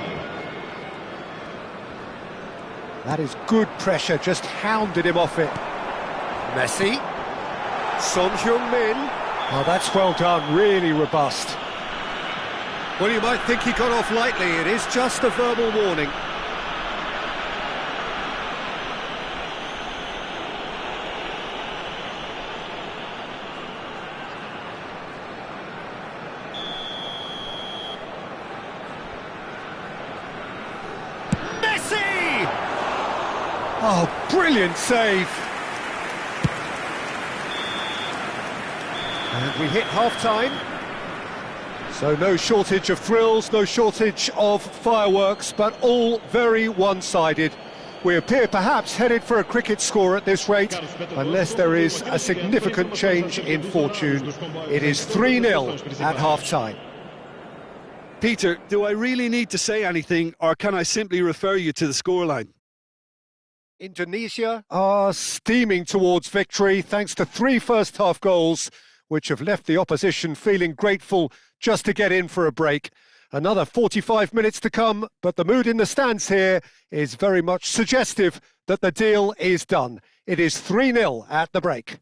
That is good pressure, just hounded him off it. Messi. Son Heung-min. Oh, that's well done, really robust. Well, you might think he got off lightly. It is just a verbal warning. Messi! Oh, brilliant save. And we hit half-time. So no shortage of thrills, no shortage of fireworks, but all very one-sided. We appear perhaps headed for a cricket score at this rate, unless there is a significant change in fortune. It is 3-0 at half-time. Peter, do I really need to say anything, or can I simply refer you to the scoreline? Indonesia are steaming towards victory thanks to 3 first-half goals, which have left the opposition feeling grateful just to get in for a break. Another 45 minutes to come, but the mood in the stands here is very much suggestive that the deal is done. It is 3-0 at the break.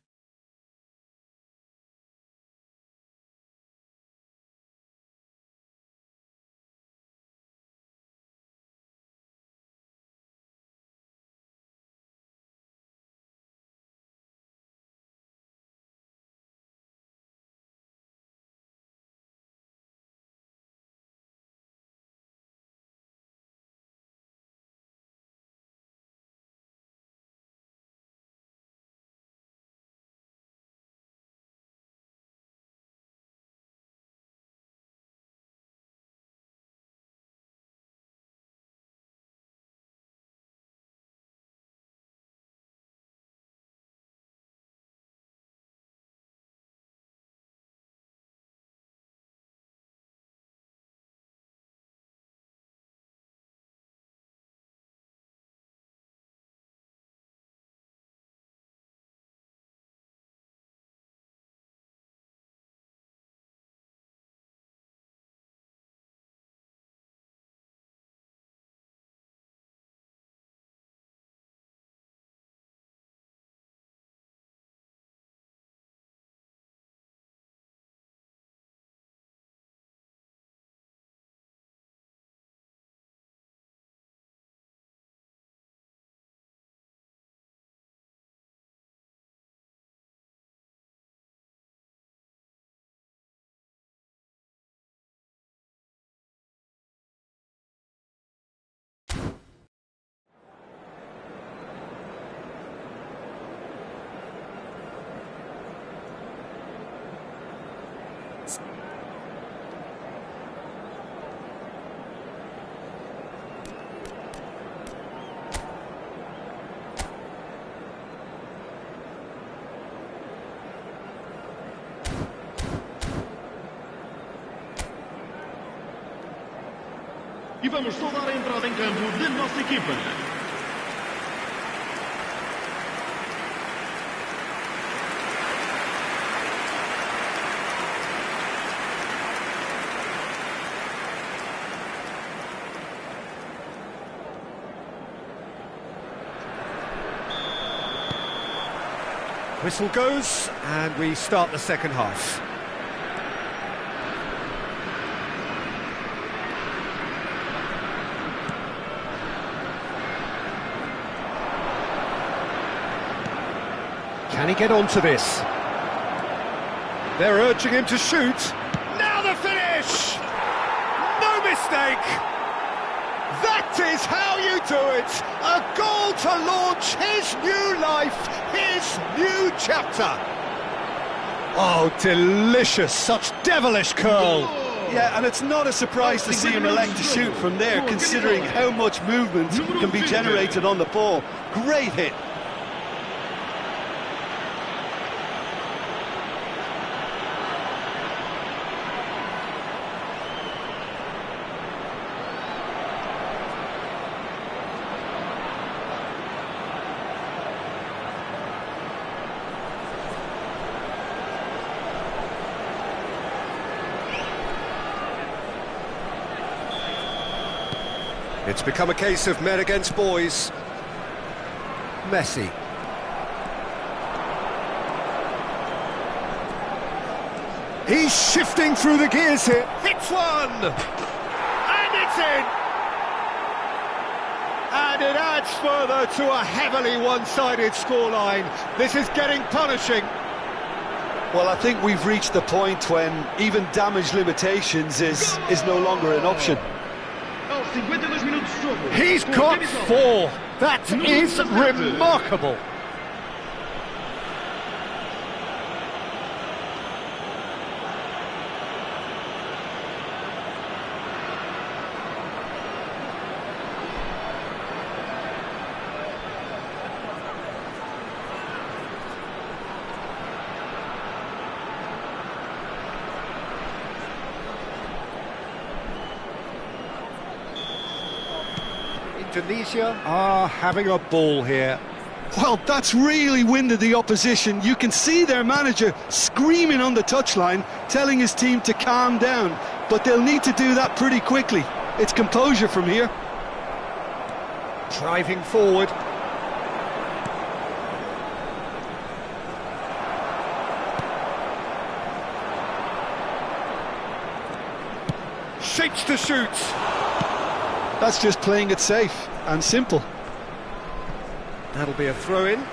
E vamos saudar a entrada em campo da nossa equipa. Whistle goes, and we start the second half. Can he get onto this? They're urging him to shoot. Now the finish! No mistake! That is how you do it! A goal to launch his new life, his new chapter. Oh, delicious, such devilish curl. Yeah, and it's not a surprise to see him elect to shoot from there, considering how much movement can be generated on the ball. Great hit. It's become a case of men against boys. Messi. He's shifting through the gears here. Hits one! And it's in! And it adds further to a heavily one-sided scoreline. This is getting punishing. Well, I think we've reached the point when even damage limitations is no longer an option. He's got 4. That is remarkable. Indonesia are having a ball here. Well, that's really winded the opposition. You can see their manager screaming on the touchline, telling his team to calm down. But they'll need to do that pretty quickly. It's composure from here. Driving forward. Shapes to shoot. That's just playing it safe and simple. That'll be a throw-in.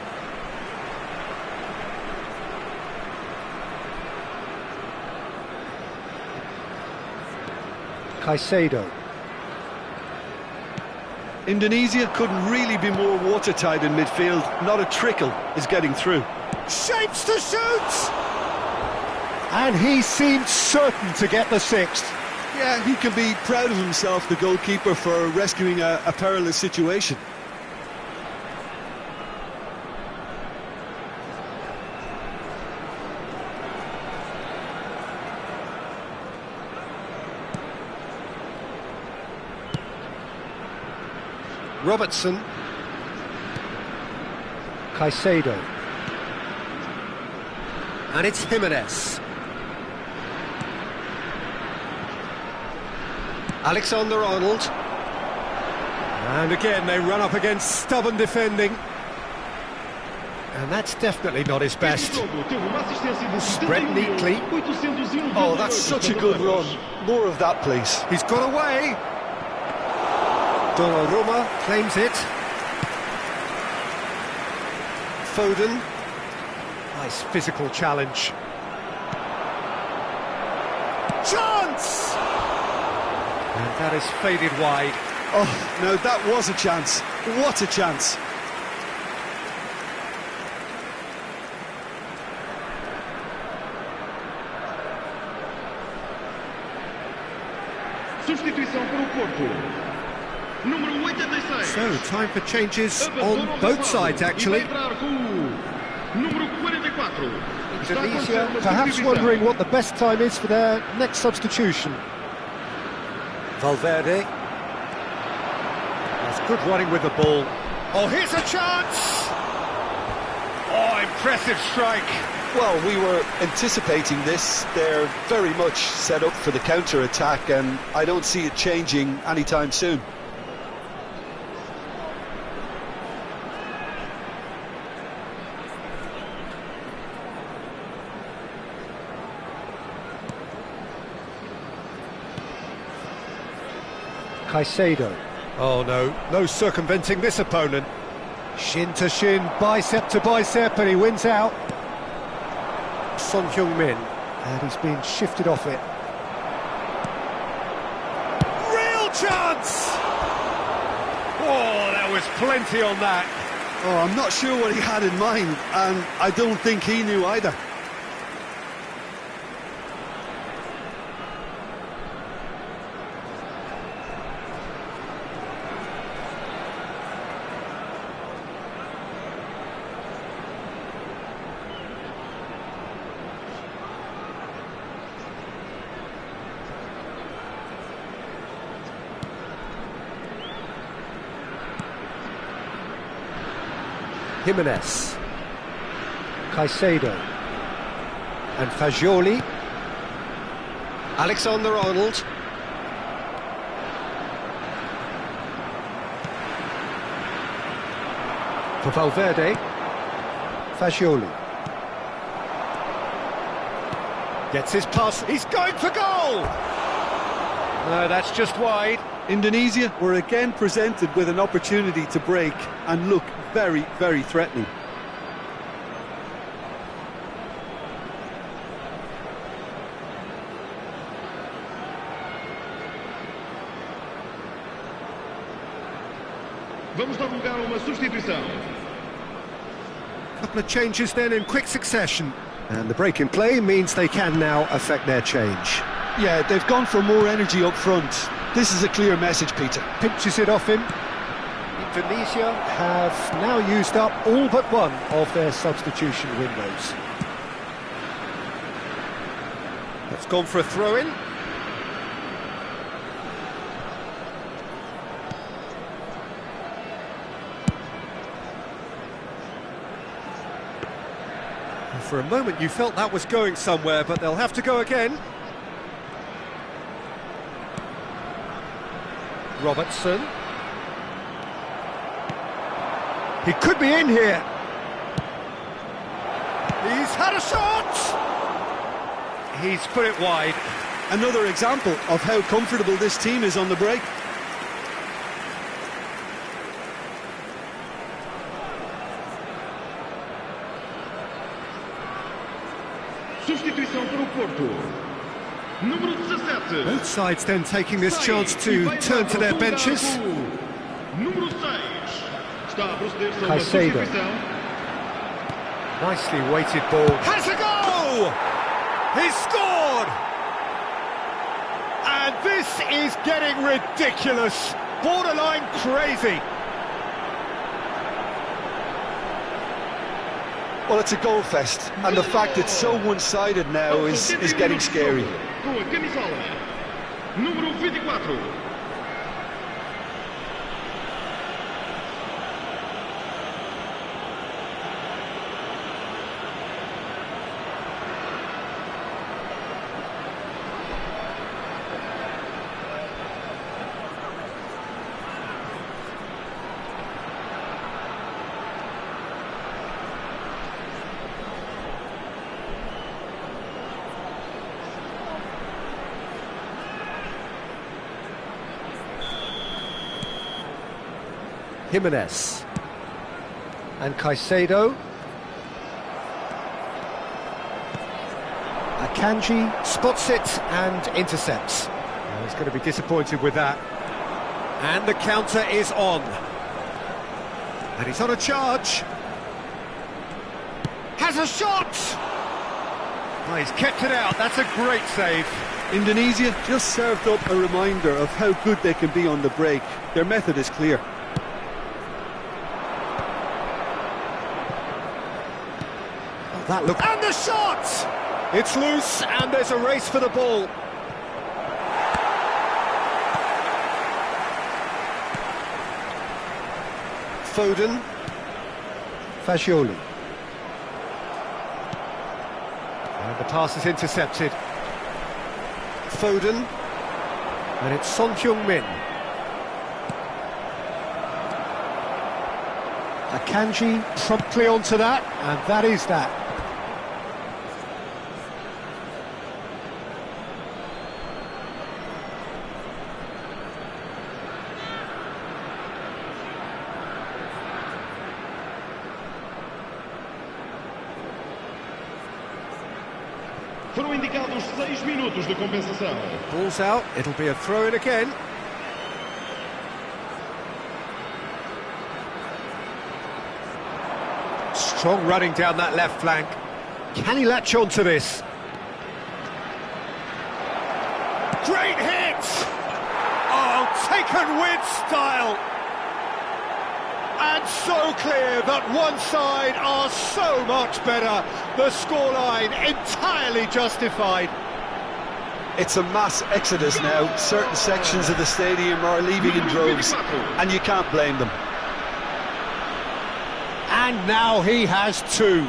Caicedo. Indonesia couldn't really be more watertight in midfield. Not a trickle is getting through. Shapes to shoot! And he seemed certain to get the 6th. Yeah, he can be proud of himself, the goalkeeper, for rescuing a perilous situation. Robertson. Caicedo. And it's Jimenez. Alexander-Arnold. And again they run up against stubborn defending. And that's definitely not his best. Spread neatly. Oh, that's such a good run. More of that, please. He's got away. Donnarumma claims it. Foden. Nice physical challenge. Chance! And that is faded wide. Oh, no, that was a chance. What a chance. Substituição para o Porto. Número 86. So, time for changes on both sides, actually. Número 44. Indonesia perhaps wondering what the best time is for their next substitution. Valverde. Good running with the ball. Oh, here's a chance! Oh, impressive strike. Well, we were anticipating this. They're very much set up for the counter-attack, and I don't see it changing anytime soon. Caicedo. Oh no circumventing this opponent. Shin to shin, bicep to bicep, and he wins out. Son Heung-min, and he's been shifted off it. Real chance! Oh, there was plenty on that. Oh, I'm not sure what he had in mind, and I don't think he knew either. Jimenez, Caicedo, and Fagioli, Alexander-Arnold, for Valverde, Fagioli, gets his pass, he's going for goal! No, that's just wide. Indonesia were again presented with an opportunity to break and look very, very threatening. Vamos dar lugar a uma substituição. Couple of changes then in quick succession. And the break in play means they can now affect their change. Yeah, they've gone for more energy up front. This is a clear message, Peter. Pinches it off him. Indonesia have now used up all but one of their substitution windows. That's gone for a throw-in. For a moment you felt that was going somewhere, but they'll have to go again. Robertson. He could be in here. He's had a shot! He's put it wide. Another example of how comfortable this team is on the break. Substituição para o Porto. Número 17. Both sides then taking this chance to turn to their benches. Número 6. Está a proceder-se a uma Caicedo. substituição. Nicely weighted ball. Has a goal! He's scored! And this is getting ridiculous. Borderline crazy. Well, it's a goal fest, and the fact it's so one-sided now is getting scary. Com a camisola. Número 24. Jimenez and Caicedo. Akanji spots it and intercepts. Well, he's going to be disappointed with that. And the counter is on. And he's on a charge. Has a shot! Oh, he's kept it out. That's a great save. Indonesia just served up a reminder of how good they can be on the break. Their method is clear. That look, and the shot! It's loose, and there's a race for the ball. Foden. Fagioli. And the pass is intercepted. Foden. And it's Son Heung-min. Akanji promptly onto that, and that is that. Foram indicados 6 minutos de compensação. Ball's out, it'll be a throw-in again. Strong running down that left flank. Can he latch on to this? Great hit! Oh, taken with style. And so clear that one side are so much better. The scoreline entirely justified. It's a mass exodus now. Certain sections of the stadium are leaving in droves, and you can't blame them. And now he has two.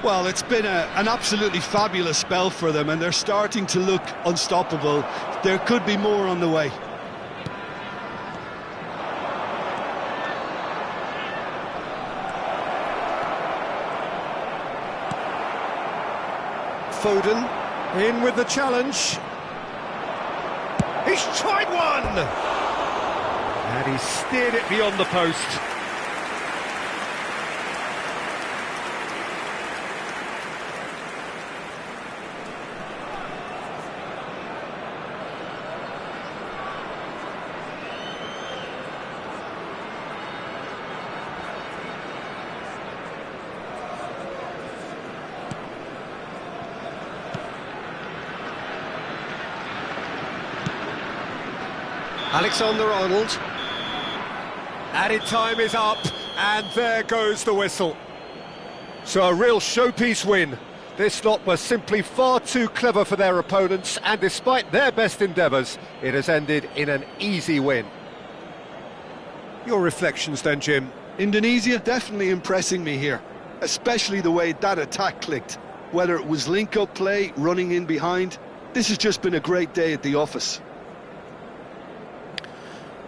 Well, it's been an absolutely fabulous spell for them, and they're starting to look unstoppable. There could be more on the way. Foden in with the challenge. He's tried one! And he steered it beyond the post. Alexander-Arnold. Added time is up, and there goes the whistle. So a real showpiece win. This lot was simply far too clever for their opponents, and despite their best endeavours, it has ended in an easy win. Your reflections then, Jim? Indonesia definitely impressing me here, especially the way that attack clicked. Whether it was link-up play, running in behind, this has just been a great day at the office.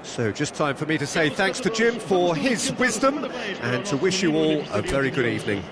So just time for me to say thanks to Jim for his wisdom and to wish you all a very good evening.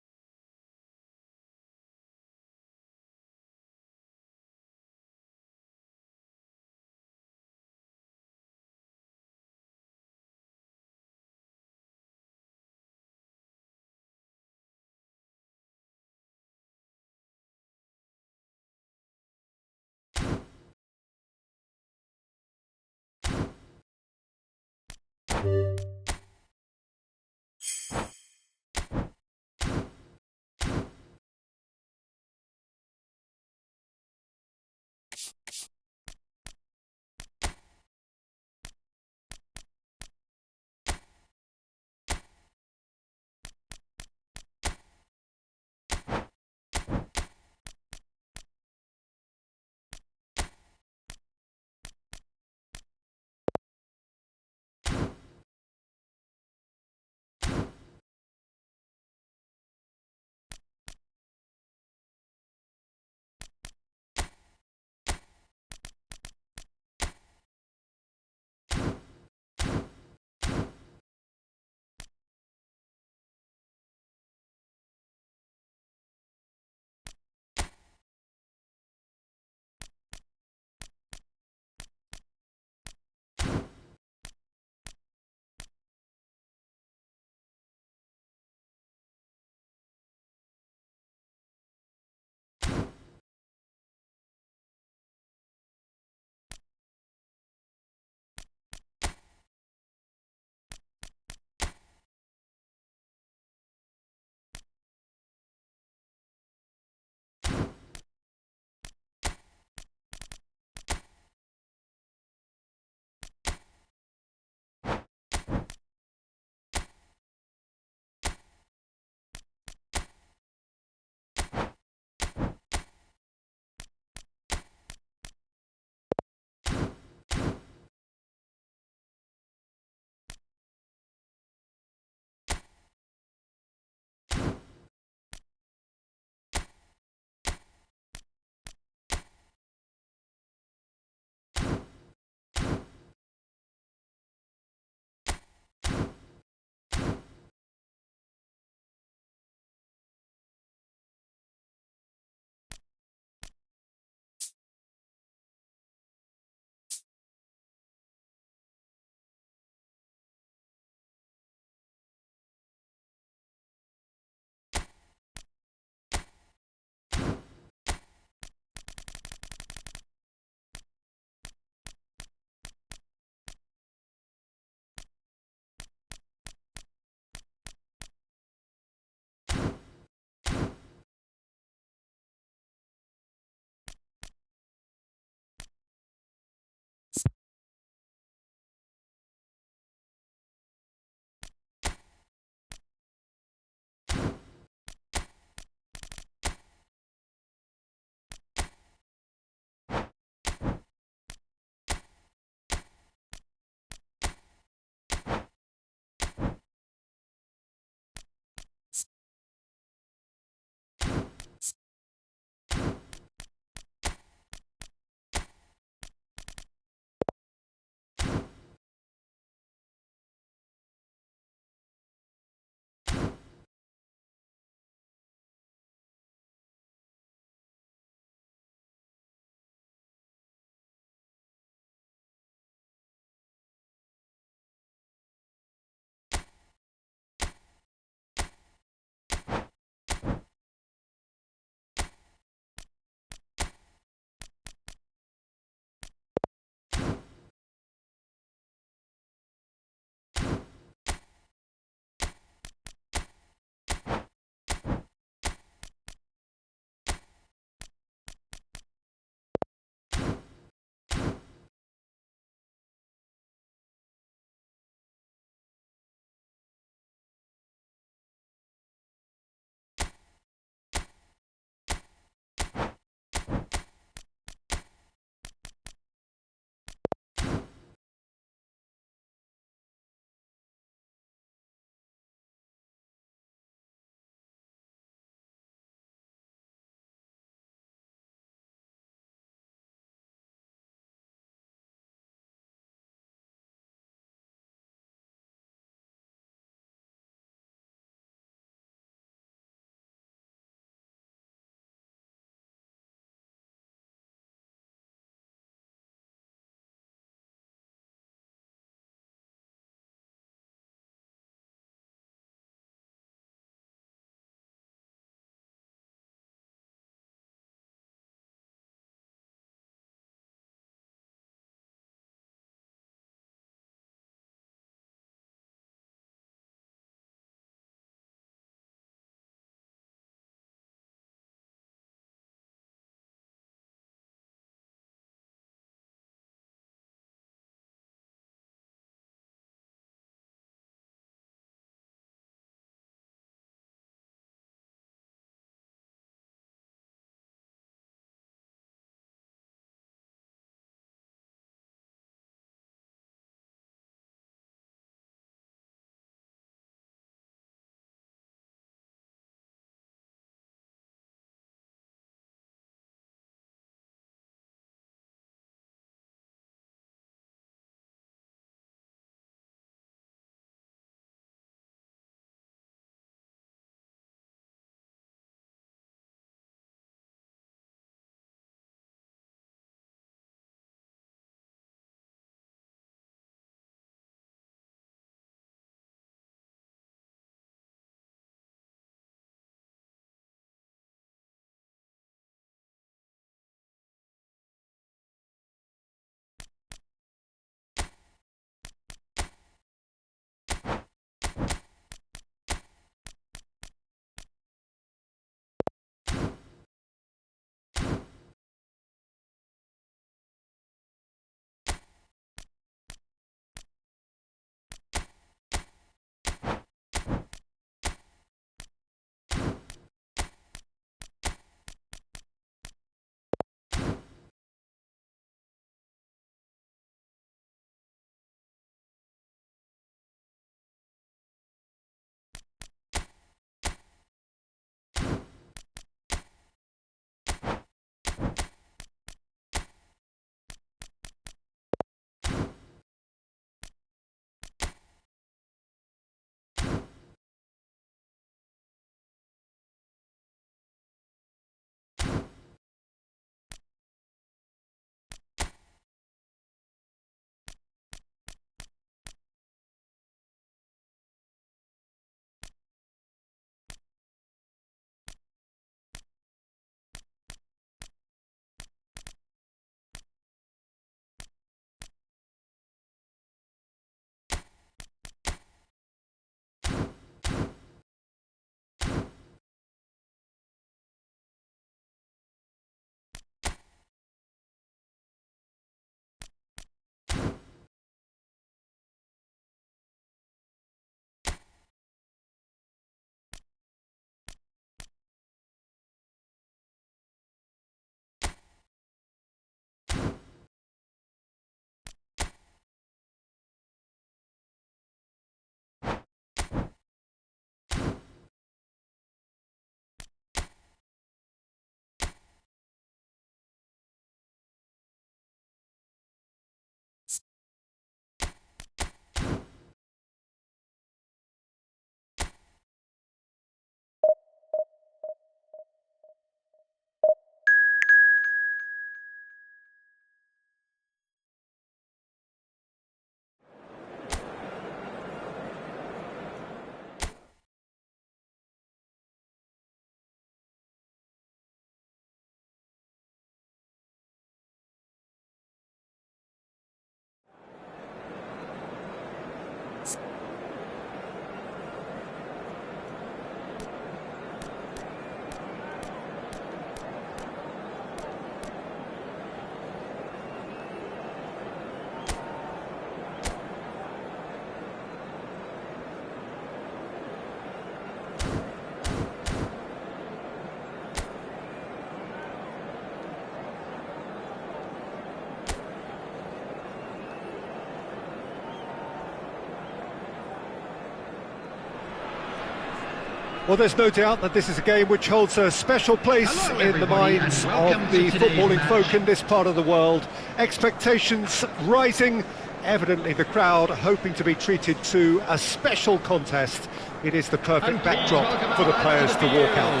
Well, there's no doubt that this is a game which holds a special place in the minds of the footballing folk in this part of the world. Expectations rising, evidently the crowd hoping to be treated to a special contest. It is the perfect backdrop for the players to walk out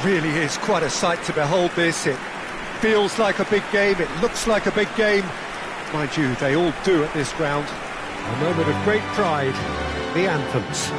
to. Really is quite a sight to behold this. It feels like a big game, it looks like a big game. Mind you, they all do at this ground. A moment of great pride. The anthems.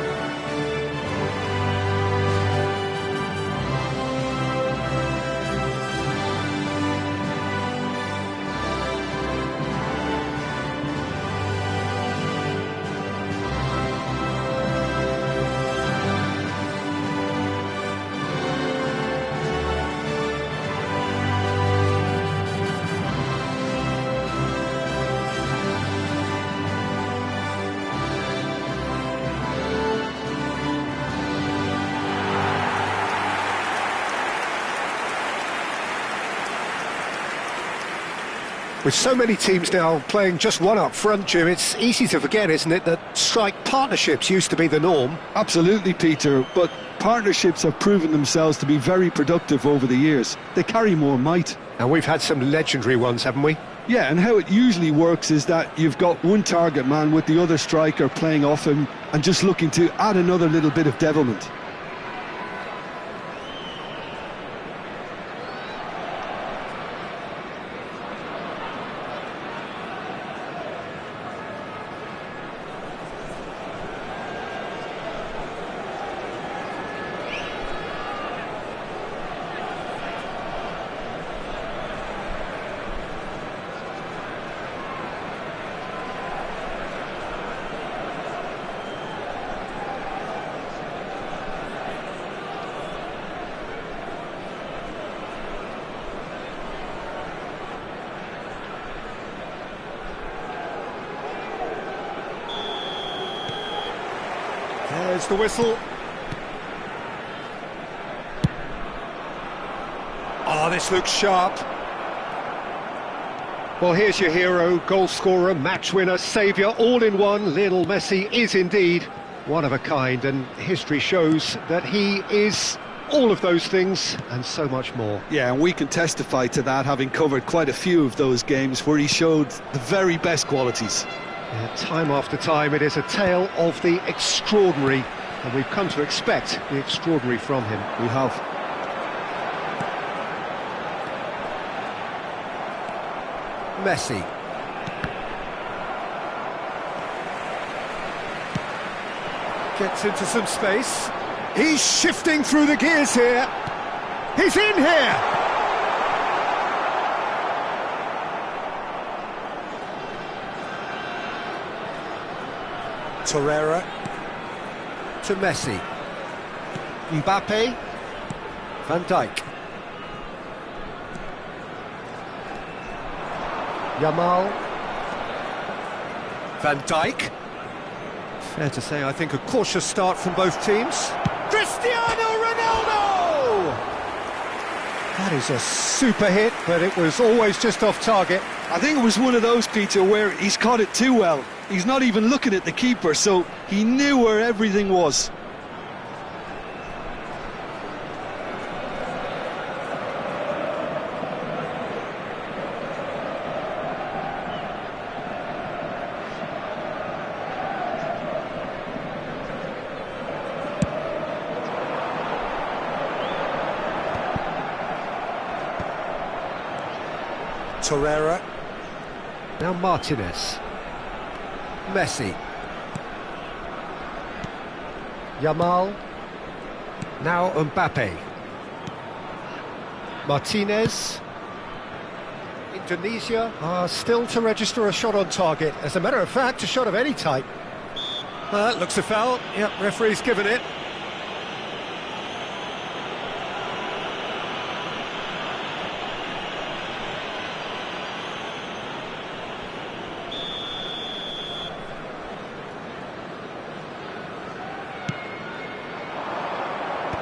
With so many teams now playing just one up front, Jim, it's easy to forget, isn't it, that strike partnerships used to be the norm? Absolutely, Peter, but partnerships have proven themselves to be very productive over the years. They carry more might. And we've had some legendary ones, haven't we? Yeah, and how it usually works is that you've got one target man with the other striker playing off him and just looking to add another little bit of devilment. There's the whistle. Oh, this looks sharp. Well, here's your hero, goal scorer, match winner, saviour, all in one. Lionel Messi is indeed one of a kind, and history shows that he is all of those things and so much more. Yeah, and we can testify to that, having covered quite a few of those games where he showed the very best qualities. Yeah, time after time, it is a tale of the extraordinary, and we've come to expect the extraordinary from him. We have. Messi. Gets into some space. He's shifting through the gears here. He's in here! Torreira to Messi. Mbappe. Van Dijk. Yamal. Van Dijk. Fair to say, I think a cautious start from both teams. Cristiano Ronaldo! That is a super hit, but it was always just off target. I think it was one of those, Peter, where he's caught it too well. He's not even looking at the keeper, so he knew where everything was. Torreira. Now Martinez. Messi. Yamal. Now Mbappe. Martinez. Indonesia are still to register a shot on target. As a matter of fact, a shot of any type. That looks a foul. Yep, referee's given it.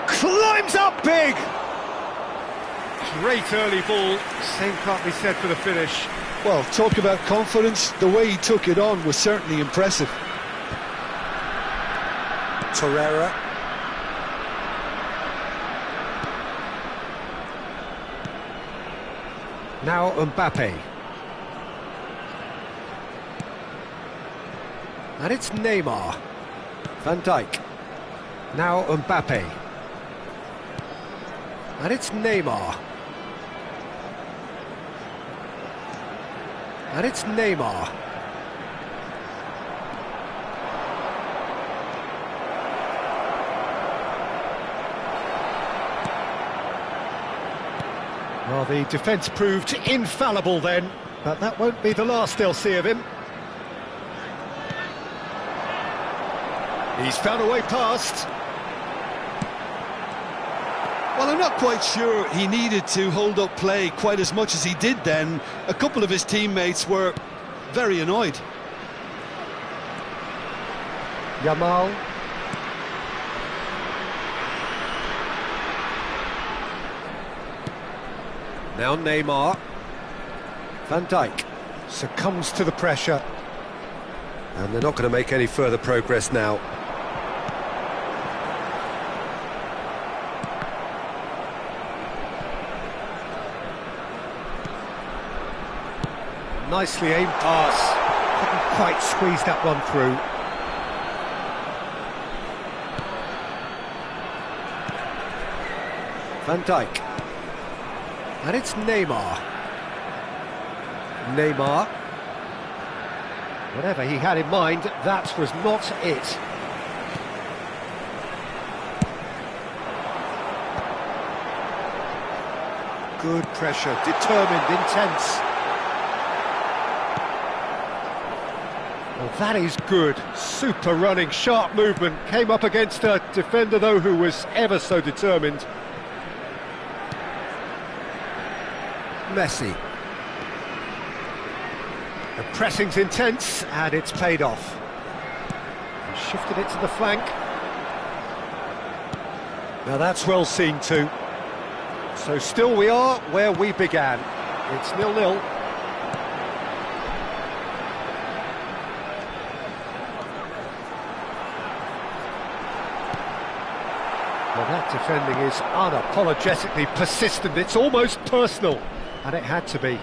Climbs up big! Great early ball, same can't be said for the finish. Well, talk about confidence, the way he took it on was certainly impressive. Torreira. Now Mbappe. And it's Neymar. Van Dijk. Now Mbappe. And it's Neymar. And it's Neymar. Well, the defence proved infallible then, but that won't be the last they'll see of him. He's found a way past. Well, I'm not quite sure he needed to hold up play quite as much as he did then. A couple of his teammates were very annoyed. Yamal. Now Neymar. Van Dijk succumbs to the pressure. And they're not going to make any further progress now. Nicely aimed pass. Couldn't quite squeeze that one through. Van Dijk. And it's Neymar. Neymar. Whatever he had in mind, that was not it. Good pressure, determined, intense. Well, that is good. Super running, sharp movement. Came up against a defender, though, who was ever so determined. Messi. The pressing's intense, and it's paid off. Shifted it to the flank. Now that's well seen too. So still we are where we began. It's 0-0. Well, that defending is unapologetically persistent. It's almost personal, and it had to be.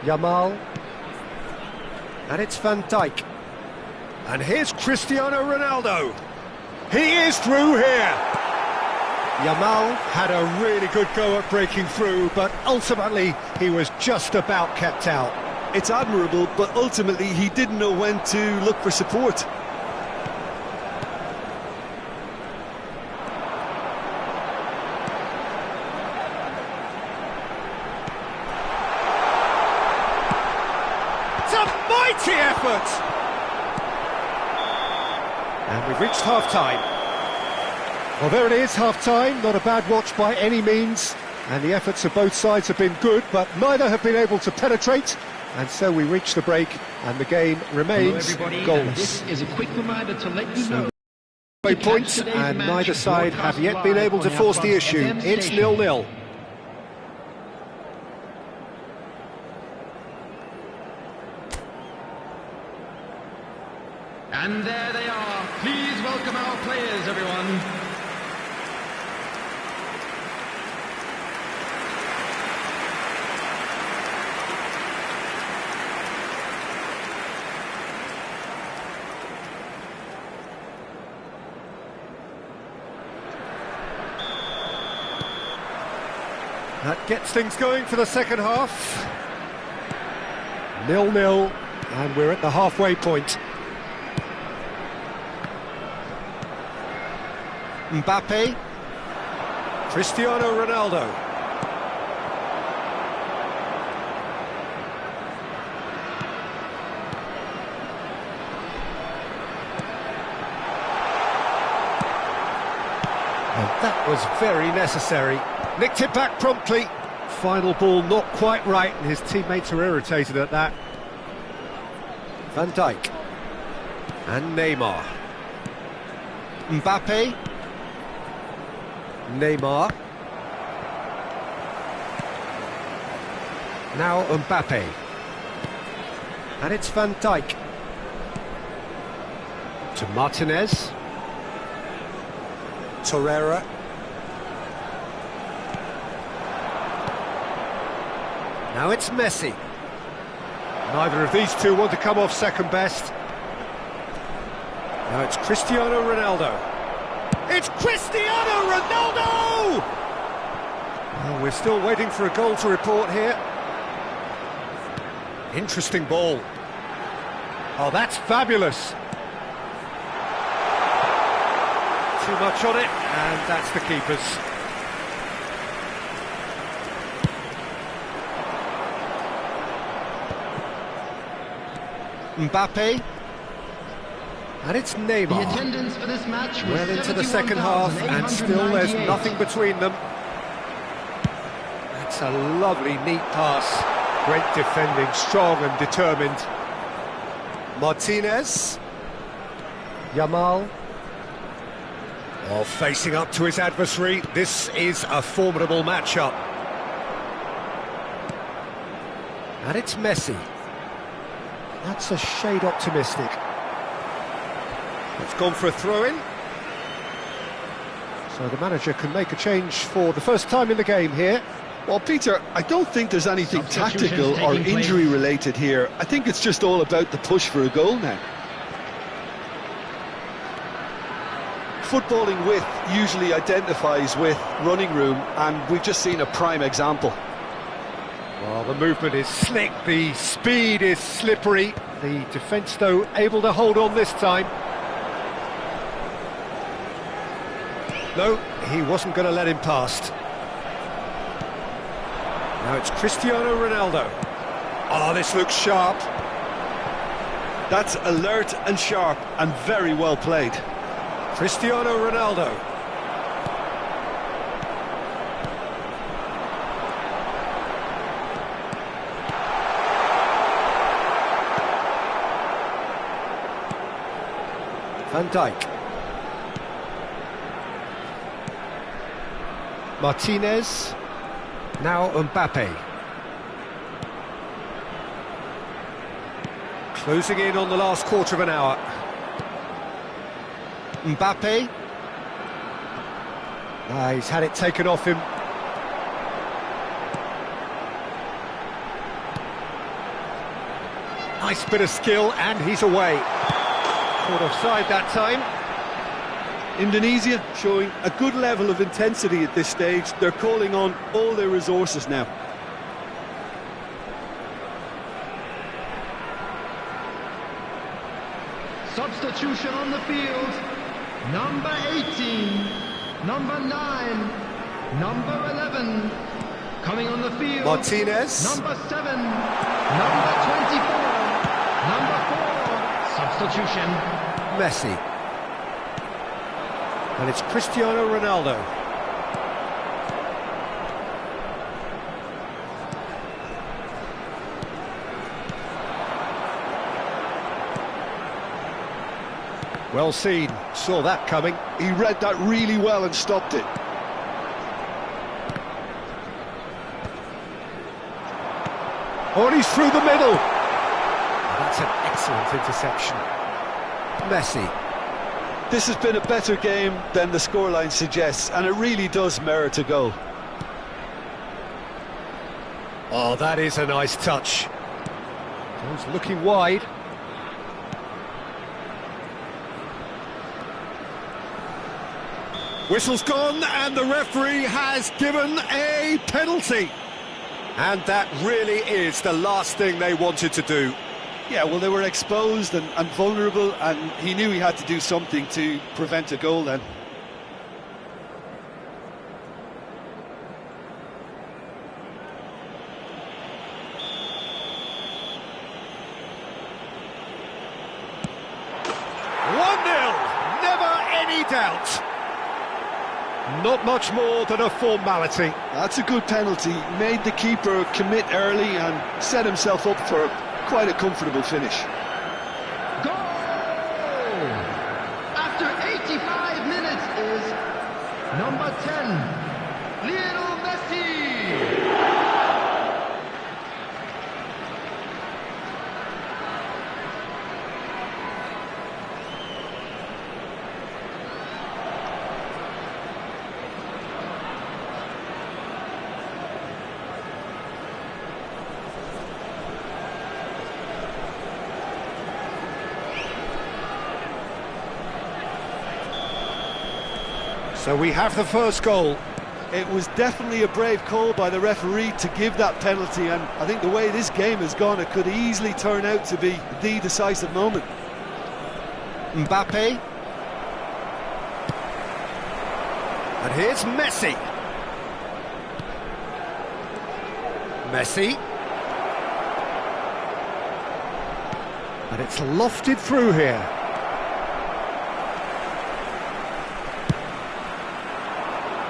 Yamal. And it's Van Dijk. And here's Cristiano Ronaldo. He is through here. Yamal had a really good go at breaking through, but ultimately he was just about kept out. It's admirable, but ultimately he didn't know when to look for support. Mighty effort! And we've reached half-time. Well, there it is, half-time. Not a bad watch by any means. And the efforts of both sides have been good, but neither have been able to penetrate. And so we reach the break, and the game remains goalless. This is a quick reminder to let you know. Points, and neither side have yet been able to force the issue. It's 0-0. And there they are. Please welcome our players, everyone. That gets things going for the second half. 0-0, and we're at the halfway point. Mbappe, Cristiano Ronaldo. And that was very necessary. Nicked it back promptly. Final ball not quite right, and his teammates are irritated at that. Van Dijk. And Neymar. Mbappe. Neymar. Now Mbappe. And it's Van Dijk. To Martinez. Torreira. Now it's Messi. Neither of these two want to come off second best. Now it's Cristiano Ronaldo. It's Cristiano Ronaldo! Well, we're still waiting for a goal to report here. Interesting ball. Oh, that's fabulous. Too much on it, and that's the keeper's. Mbappe. And it's Neymar. The attendance for this match was well into the second half, and still there's 71,898. nothing between them. That's a lovely, neat pass. Great defending, strong and determined. Martinez. Yamal. Oh, facing up to his adversary. This is a formidable matchup. And it's Messi. That's a shade optimistic. It's gone for a throw-in. So the manager can make a change for the first time in the game here. Well, Peter, I don't think there's anything tactical or taking place. injury-related here. I think it's just all about the push for a goal now. Footballing width usually identifies with running room, and we've just seen a prime example. Well, the movement is slick, the speed is slippery. The defence, though, able to hold on this time. No, he wasn't going to let him past. Now it's Cristiano Ronaldo. Oh, this looks sharp. That's alert and sharp and very well played. Cristiano Ronaldo. Van Dijk. Martinez. Now Mbappe. Closing in on the last quarter of an hour. Mbappe. He's had it taken off him. Nice bit of skill, and he's away. Caught offside that time. Indonesia showing a good level of intensity at this stage. They're calling on all their resources now. Substitution on the field. Number 18, number 9, number 11. Coming on the field. Martinez. Number 7, number 24, number 4. Substitution. Messi. And it's Cristiano Ronaldo. Well seen, saw that coming. He read that really well and stopped it. Oh, and he's through the middle. That's an excellent interception. Messi. This has been a better game than the scoreline suggests, and it really does merit a goal. Oh, that is a nice touch. He's looking wide. Whistle's gone, and the referee has given a penalty. And that really is the last thing they wanted to do. Yeah, well, they were exposed and vulnerable, and he knew he had to do something to prevent a goal then. Never any doubt. Not much more than a formality. That's a good penalty. Made the keeper commit early and set himself up for quite a comfortable finish. Goal! After 85 minutes is number 10, Lionel Messi. So we have the first goal. It was definitely a brave call by the referee to give that penalty, and I think the way this game has gone, it could easily turn out to be the decisive moment. Mbappe. And here's Messi. Messi. And it's lofted through here.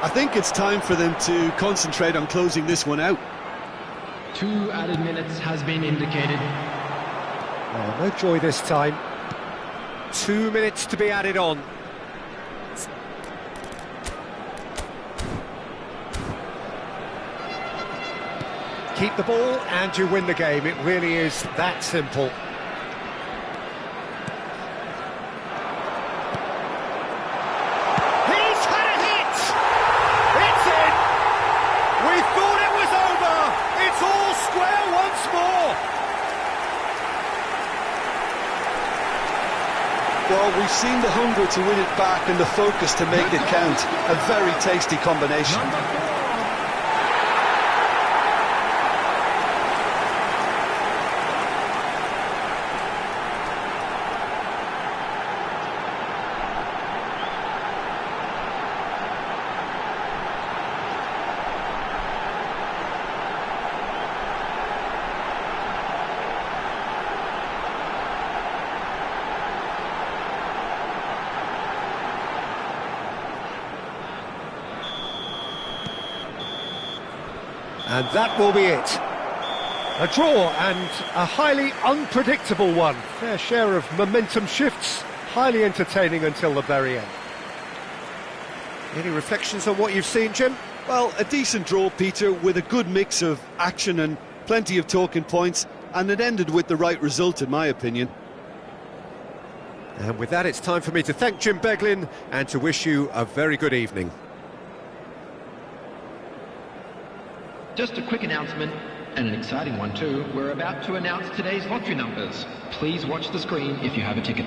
I think it's time for them to concentrate on closing this one out. 2 added minutes has been indicated. Oh, no joy this time. 2 minutes to be added on. Keep the ball and you win the game. It really is that simple. Well, we've seen the hunger to win it back and the focus to make it count. A very tasty combination. And that will be it. A draw and a highly unpredictable one. Fair share of momentum shifts, highly entertaining until the very end. Any reflections on what you've seen, Jim? Well, a decent draw, Peter, with a good mix of action and plenty of talking points, and it ended with the right result, in my opinion. And with that, it's time for me to thank Jim Beglin and to wish you a very good evening. Just a quick announcement, and an exciting one too. We're about to announce today's lottery numbers. Please watch the screen if you have a ticket.